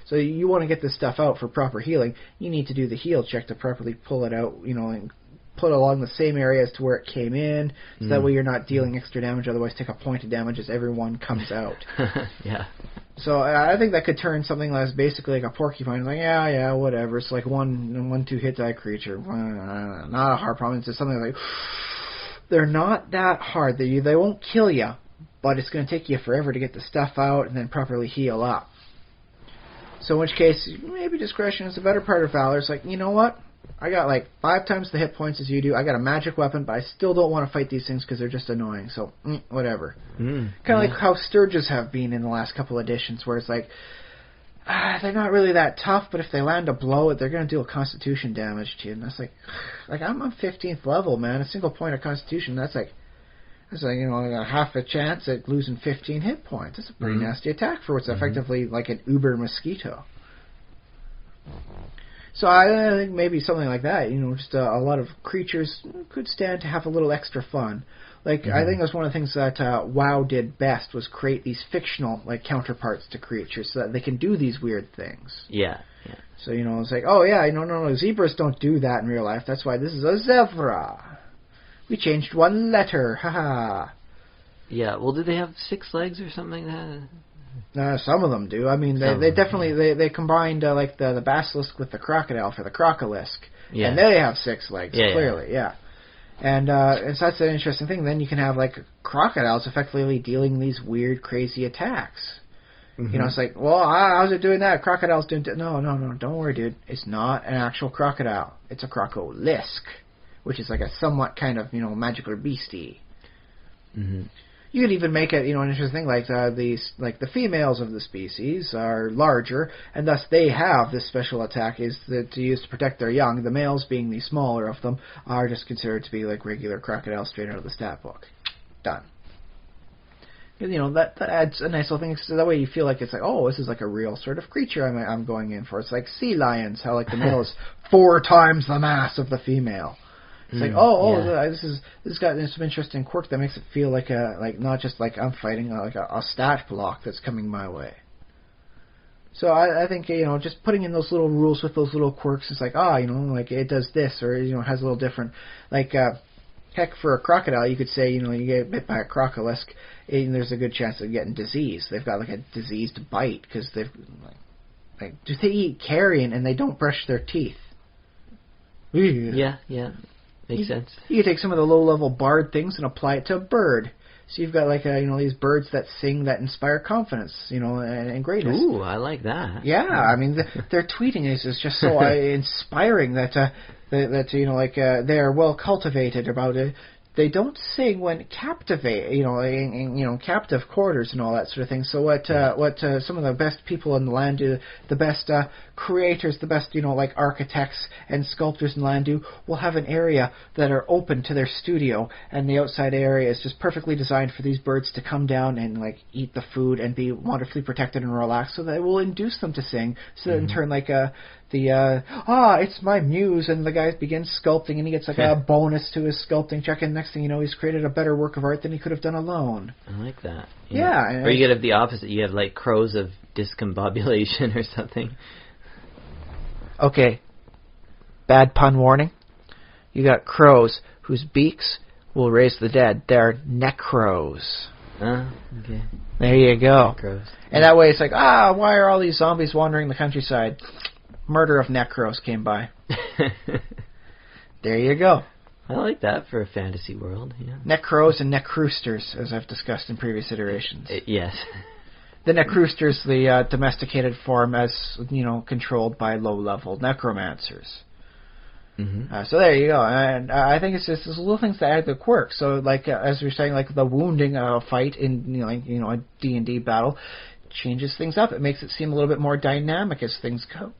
So you want to get this stuff out for proper healing. You need to do the heal check to properly pull it out, and put it along the same area as to where it came in, so that way you're not dealing extra damage. Otherwise, take a point of damage as everyone comes out. Yeah. So I think that could turn something that's basically like a porcupine. Whatever. It's like 1-2 hit die creature. Not a hard problem. It's just something like. They're not that hard. They won't kill you, but it's going to take you forever to get the stuff out and then properly heal up. So in which case, maybe discretion is the better part of valor. It's like, you know what? I got 5 times the hit points as you do. I got a magic weapon, but I still don't want to fight these things because they're just annoying. So, whatever. Kind of like how Sturges have been in the last couple editions, where it's like, they're not really that tough, but if they land a blow, they're going to deal Constitution damage to you. And that's I'm on 15th level, man. A single point of Constitution, that's a half a chance at losing 15 hit points. That's a pretty nasty attack for what's effectively like an uber mosquito. So I think maybe something like that, just a lot of creatures could stand to have a little extra fun. I think that's one of the things that WoW did best was create these fictional counterparts to creatures so that they can do these weird things. Yeah. So it's like, no, zebras don't do that in real life. That's why this is a zebra. We changed one letter, haha. Yeah. Well, do they have 6 legs or something like that? Some of them do. I mean, they definitely they combined the basilisk with the crocodile for the crocolisk, and they have 6 legs clearly. Yeah. And so that's an interesting thing. Then you can have crocodiles effectively dealing these weird, crazy attacks. It's like, well, how's it doing that? Crocodile's doing no, don't worry, dude. It's not an actual crocodile. It's a crocolisk, which is a somewhat kind of magical beastie. You could even make it, an interesting thing, the females of the species are larger, and thus they have this special attack is that to use to protect their young. The males, being the smaller of them, are just considered to be regular crocodiles straight out of the stat book. Done. That adds a nice little thing. So that way you feel like it's like, oh, this is like a real sort of creature I'm going in for. It's like sea lions, how like the male is 4 times the mass of the female. It's like, this has got some interesting quirk that makes it feel like not just like I'm fighting like a stat block that's coming my way. So I think just putting in those little rules with those little quirks is like like it does this or has a little different heck, for a crocodile you could say you get bit by a crocolisk and there's a good chance of getting disease. They've got like a diseased bite because they've do they eat carrion and they don't brush their teeth? Yeah, makes sense. You could take some of the low-level bard things and apply it to a bird. So you've got like these birds that sing that inspire confidence, and greatness. Ooh, I like that. Yeah, I mean their tweeting is just so inspiring that they are well cultivated about it. They don't sing when captivate, in captive quarters and all that sort of thing. So what some of the best people in the land do, the best creators, the best architects and sculptors in the land do, will have an area that are open to their studio, and the outside area is just perfectly designed for these birds to come down and eat the food and be wonderfully protected and relaxed, so that it will induce them to sing. So that in turn it's my muse, and the guy begins sculpting, and he gets a bonus to his sculpting check, and next thing you know, he's created a better work of art than he could have done alone. I like that. Yeah. Or you get the opposite. You have crows of discombobulation or something. Okay. Bad pun warning. You got crows whose beaks will raise the dead. They're necros. Okay. There you go. Necros. And that way it's like, why are all these zombies wandering the countryside? Murder of necros came by. There you go. I like that for a fantasy world. Yeah. Necros and necroosters, as I've discussed in previous iterations. Yes. The necrooster's the domesticated form, as controlled by low-level necromancers. Mm-hmm. So there you go. And I think it's just those little things that add the quirk. So as we were saying, the wounding fight in a D&D battle changes things up. It makes it seem a little bit more dynamic as things go.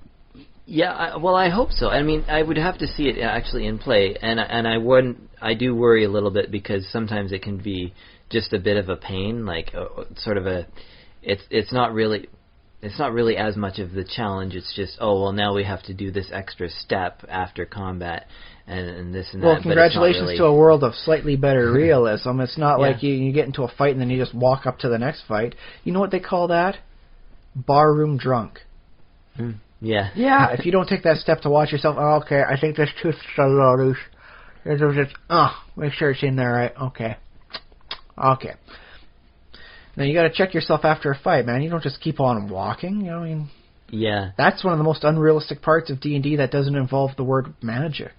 Yeah, I hope so. I mean, I would have to see it actually in play, and I do worry a little bit because sometimes it can be just a bit of a pain, it's not really as much of the challenge. It's just now we have to do this extra step after combat and this and that. Well, congratulations to a world of slightly better realism. It's not like you get into a fight and then you just walk up to the next fight. You know what they call that? Barroom drunk. Yeah. Yeah, if you don't take that step to watch yourself, okay, I think there's tooth's a little loose. Make sure it's in there right. Okay. Now you got to check yourself after a fight, man. You don't just keep on walking. Yeah. That's one of the most unrealistic parts of D&D that doesn't involve the word magic.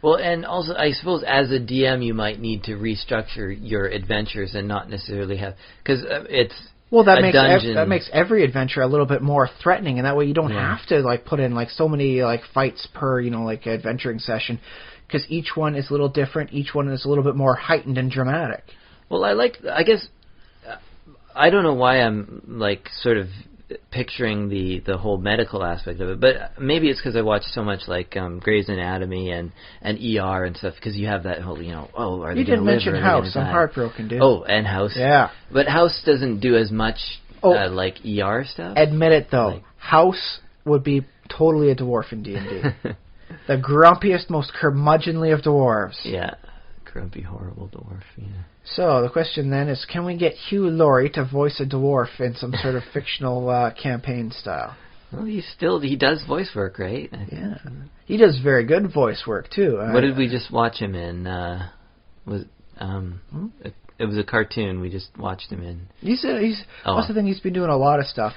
Well, and also, I suppose as a DM, you might need to restructure your adventures and not necessarily have... Because it's... Well, that makes every adventure a little bit more threatening, and that way you don't have to put in so many fights per adventuring session, because each one is a little different. Each one is a little bit more heightened and dramatic. Well, I guess I don't know why I'm sort of picturing the whole medical aspect of it, but maybe it's because I watch so much Grey's Anatomy and ER and stuff, because you have that whole are they you didn't mention House. I'm heartbroken, dude. Oh, and House. Yeah, but House doesn't do as much ER stuff. Admit it though, House would be totally a dwarf in D&D. The grumpiest, most curmudgeonly of dwarves. Yeah, grumpy, horrible dwarf. Yeah. So the question then is, can we get Hugh Laurie to voice a dwarf in some sort of fictional campaign style? Well, he does voice work, right? Yeah, he does very good voice work too. What did we just watch him in? It was a cartoon we just watched him in. He's also think he's been doing a lot of stuff,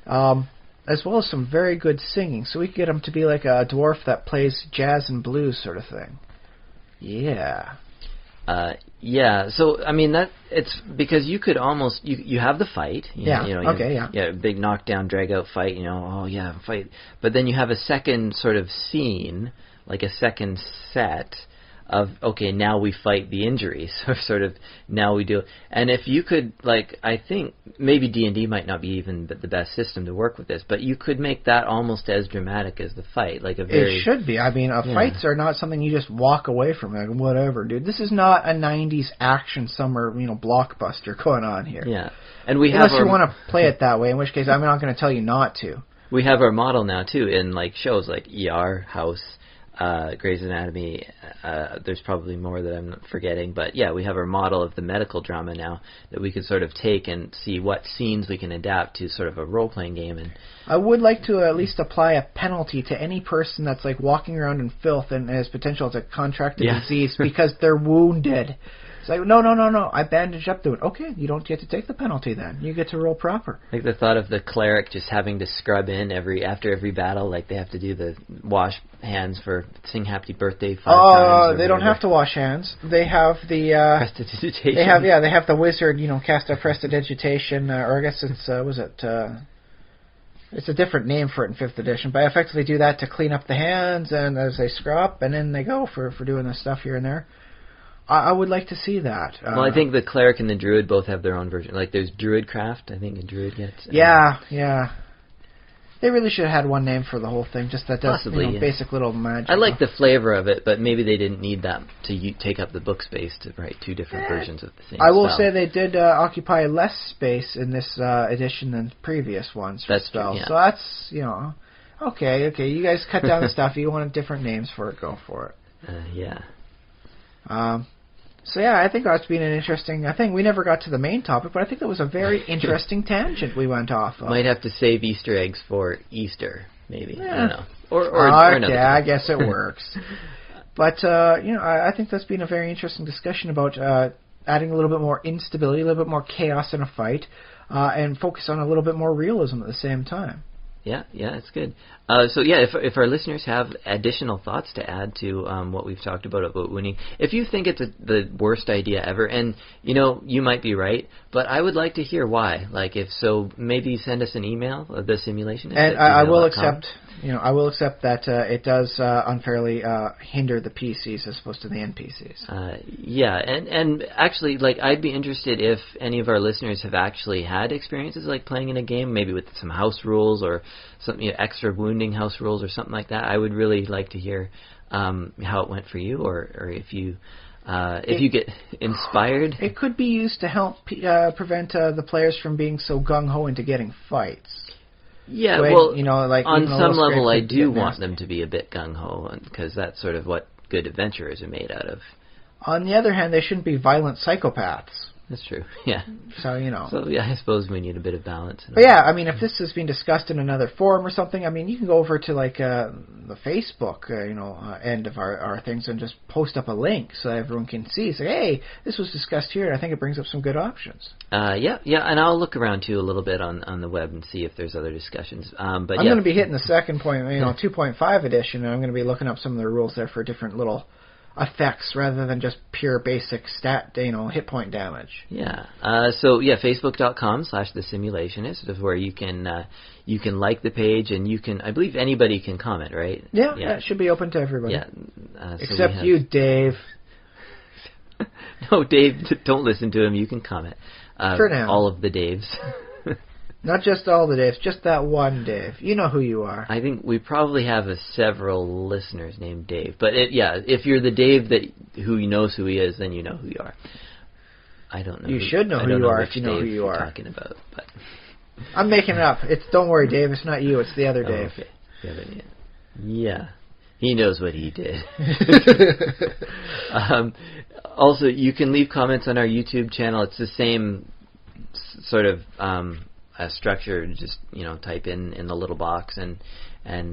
as well as some very good singing. So we could get him to be like a dwarf that plays jazz and blues sort of thing. Yeah. Yeah, so I mean it's because you could almost you have the fight, big knockdown, drag out fight, fight, but then you have a second sort of scene, like a second set okay, now we fight the injuries, or sort of now we do. And if you could, like, I think maybe D&D might not be even the best system to work with this, but you could make that almost as dramatic as the fight, like a very. It should be. I mean, fights are not something you just walk away from. Like, whatever, dude. This is not a '90s action summer, blockbuster going on here. Yeah, and we have. Unless you want to play it that way, in which case I'm not going to tell you not to. We have our model now too in like shows like ER, House. Grey's Anatomy, there's probably more that I'm forgetting, but yeah, we have our model of the medical drama now that we could sort of take and see what scenes we can adapt to sort of a role-playing game. And I would like to at least apply a penalty to any person that's like walking around in filth and has potential to contract a disease because they're wounded. It's like, no, I bandaged up to it. Okay, you don't get to take the penalty then. You get to roll proper. Like the thought of the cleric just having to scrub in after every battle, like they have to do the wash hands for sing happy birthday 5 times. They don't have to wash hands. They have the prestidigitation. They have the wizard, cast a prestidigitation, or I guess it's it's a different name for it in 5th edition, but I effectively do that to clean up the hands and as they scrub, and then they go for doing this stuff here and there. I would like to see that. Well, I think the cleric and the druid both have their own version. Like, there's druidcraft, I think a druid gets. Yeah. They really should have had one name for the whole thing, just that does basic little magic. I like the flavor of it, but maybe they didn't need that to take up the book space to write 2 different versions of the same I will spell. say they did occupy less space in this edition than previous ones for spells. True, yeah. So that's, okay, you guys cut down the stuff. You wanted different names for it, go for it. Yeah. So yeah, I think that's been an interesting. I think we never got to the main topic, but I think that was a very interesting tangent we went off of. Might have to save Easter eggs for Easter, maybe. Yeah. I don't know. Or another I time. guess it works. But I think that's been a very interesting discussion about adding a little bit more instability, a little bit more chaos in a fight, and focus on a little bit more realism at the same time. Yeah, it's good. If our listeners have additional thoughts to add to what we've talked about winning, if you think it's the worst idea ever, and you might be right, but I would like to hear why. Like, if so, maybe send us an email, the Simulationist. And I will accept. I will accept that it does unfairly hinder the PCs as opposed to the NPCs. And actually, like, I'd be interested if any of our listeners have actually had experiences like playing in a game, maybe with some house rules or something, extra wounding house rules or something like that. I would really like to hear how it went for you, or if you get inspired. It could be used to help prevent the players from being so gung-ho into getting fights. Yeah, on some level I do want them to be a bit gung-ho, because that's sort of what good adventurers are made out of. On the other hand, they shouldn't be violent psychopaths. That's true, yeah. So, So, yeah, I suppose we need a bit of balance. But yeah, I mean, if this has been discussed in another forum or something, I mean, you can go over to, like, the Facebook, end of our things and just post up a link so everyone can see. Say, hey, this was discussed here, and I think it brings up some good options. Yeah, and I'll look around, too, a little bit on the web and see if there's other discussions. But I'm going to be hitting the second point, 2.5 edition, and I'm going to be looking up some of the rules there for different little effects rather than just pure basic hit point damage. Yeah. Facebook.com/The Simulationist is where you can like the page, and I believe anybody can comment, right? Yeah, it should be open to everybody. Yeah. Except you, Dave. No, Dave, don't listen to him. You can comment. For now. All of the Daves. Not just all the Daves, just that one Dave. You know who you are. I think we probably have several listeners named Dave. But if you're the Dave who knows who he is, then you know who you are. I don't know. You should know who you are if you know who you are. Talking about, but I'm making it up. Don't worry, Dave. It's not you. It's the other Dave. Okay. The other Dave. Yeah. He knows what he did. Also, you can leave comments on our YouTube channel. It's the same sort of structure. Just type in the little box, and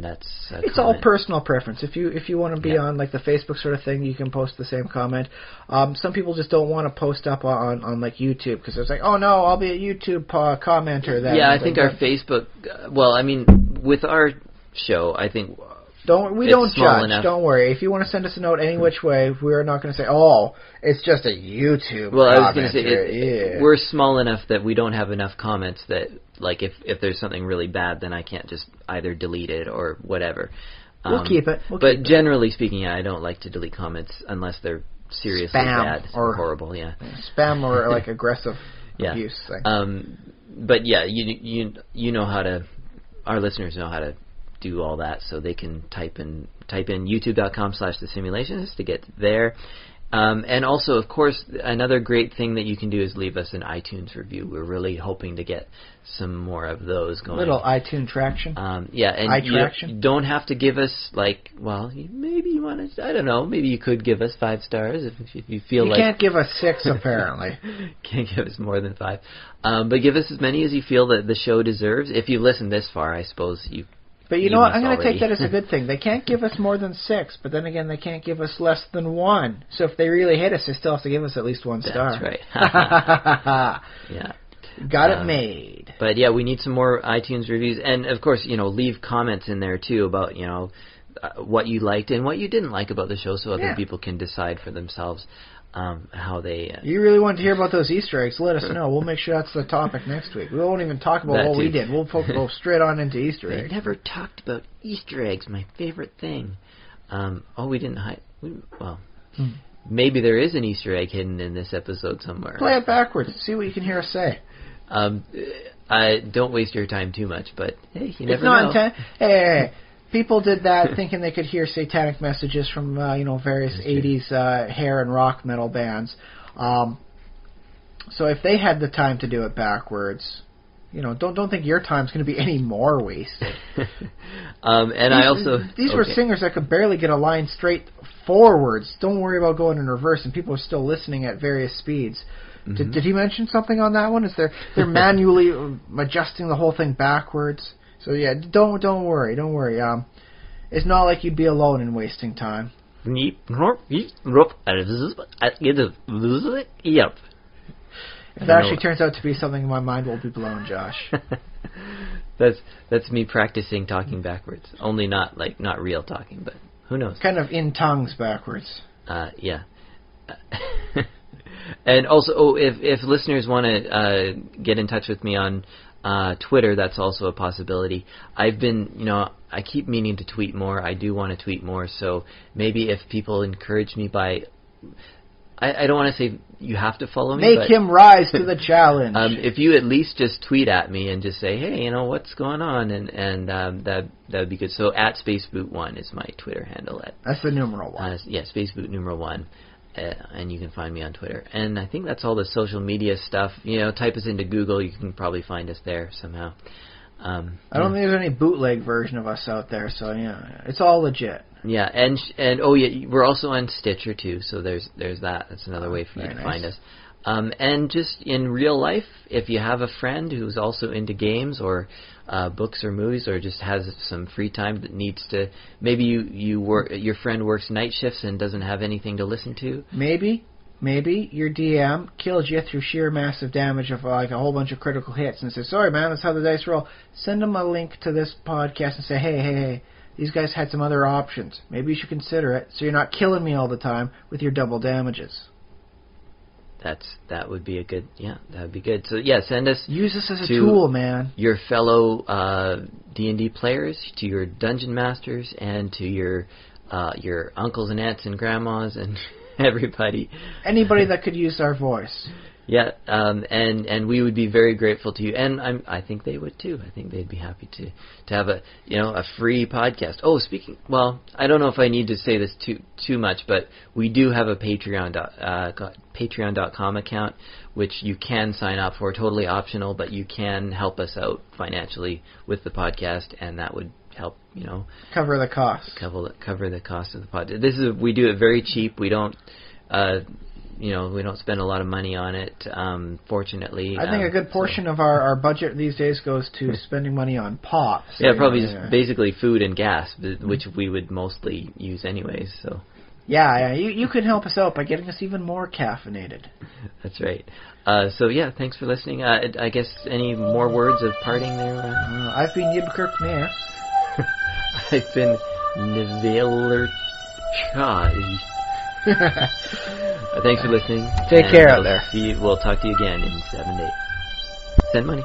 that's it's all personal preference. If you want to be on like the Facebook sort of thing, you can post the same comment. Some people just don't want to post up on like YouTube because it's like, oh no, I'll be a YouTube commenter. Then I think our Facebook. With our show, I think. Don't judge. Enough. Don't worry. If you want to send us a note any which way, we're not going to say, "Oh, it's just a YouTube." Well, I was going to say we're small enough that we don't have enough comments that, like, if there's something really bad, then I can't just either delete it or whatever. We'll keep it. But generally speaking, I don't like to delete comments unless they're seriously bad or horrible. Yeah, spam or like aggressive abuse. But yeah, you know how to. Our listeners know how to do all that, so they can type in youtube.com/thesimulationist to get there. And also, of course, another great thing that you can do is leave us an iTunes review. We're really hoping to get some more of those going. Little iTunes traction. And you don't have to give us, maybe you want to, I don't know, maybe you could give us 5 stars if you feel like... You can't give us 6, apparently. Can't give us more than 5. But give us as many as you feel that the show deserves. If you listen this far, I suppose you... But you know what? I'm going to take that as a good thing. They can't give us more than 6, but then again, they can't give us less than 1. So if they really hate us, they still have to give us at least 1 star. That's right. Yeah. Got it made. But yeah, we need some more iTunes reviews, and of course, leave comments in there too about what you liked and what you didn't like about the show, so other people can decide for themselves how they... You really want to hear about those Easter eggs? Let us know. We'll make sure that's the topic next week. We won't even talk about what we did. We'll go straight on into Easter eggs. We never talked about Easter eggs, my favorite thing. We didn't hide... Maybe there is an Easter egg hidden in this episode somewhere. Play it backwards. See what you can hear us say. Don't waste your time too much, but hey, you never know. Hey. People did that thinking they could hear satanic messages from various 80s hair and rock metal bands. So if they had the time to do it backwards, don't think your time's going to be any more wasted. These were singers that could barely get a line straight forwards. Don't worry about going in reverse, and people are still listening at various speeds. Mm-hmm. Did he mention something on that one? Is they're manually adjusting the whole thing backwards? So yeah, don't worry. It's not like you'd be alone in wasting time. If that actually turns out to be something, my mind will be blown, Josh. That's me practicing talking backwards. Only not real talking, but who knows? Kind of in tongues backwards. Yeah. And also, if listeners want to get in touch with me on Twitter, that's also a possibility. I've been, I keep meaning to tweet more. I do want to tweet more, so maybe if people encourage me by... I don't want to say you have to follow me. Make him rise to the challenge. If you at least just tweet at me and just say, hey, what's going on, and that would be good. So @SpaceBoot1 is my Twitter handle. That's the numeral 1. SpaceBoot numeral 1. And you can find me on Twitter. And I think that's all the social media stuff. Type us into Google. You can probably find us there somehow. I don't think there's any bootleg version of us out there, so yeah, it's all legit. Yeah, and we're also on Stitcher too, so there's that. That's another way for you to find us. And just in real life, if you have a friend who's also into games or books or movies, or just has some free time that needs to, maybe your friend works night shifts and doesn't have anything to listen to. Maybe your DM kills you through sheer massive damage of a whole bunch of critical hits and says, sorry man, that's how the dice roll. Send them a link to this podcast and say, hey, these guys had some other options. Maybe you should consider it, so you're not killing me all the time with your double damages. That would be that would be good. So yeah, send us. Use this as a tool, man. Your fellow D&D players, to your dungeon masters, and to your uncles and aunts and grandmas and everybody. Anybody that could use our voice. Yeah, and we would be very grateful to you, and I think they would too. I think they'd be happy to have a free podcast. Oh, I don't know if I need to say this too much, but we do have a Patreon.com account, which you can sign up for, totally optional, but you can help us out financially with the podcast, and that would help, cover the cost. Cover the cost of the podcast. We do it very cheap. We don't. We don't spend a lot of money on it, fortunately. I think a good portion of our budget these days goes to spending money on pop. So probably just basically food and gas, which we would mostly use anyways. So. Yeah, you can help us out by getting us even more caffeinated. That's right. Thanks for listening. I guess any more words of parting there? I've been Yibkirk Mayer. I've been Nivaler Chai. Thanks for listening. Take care out there. We'll talk to you again in 7 days. Send money.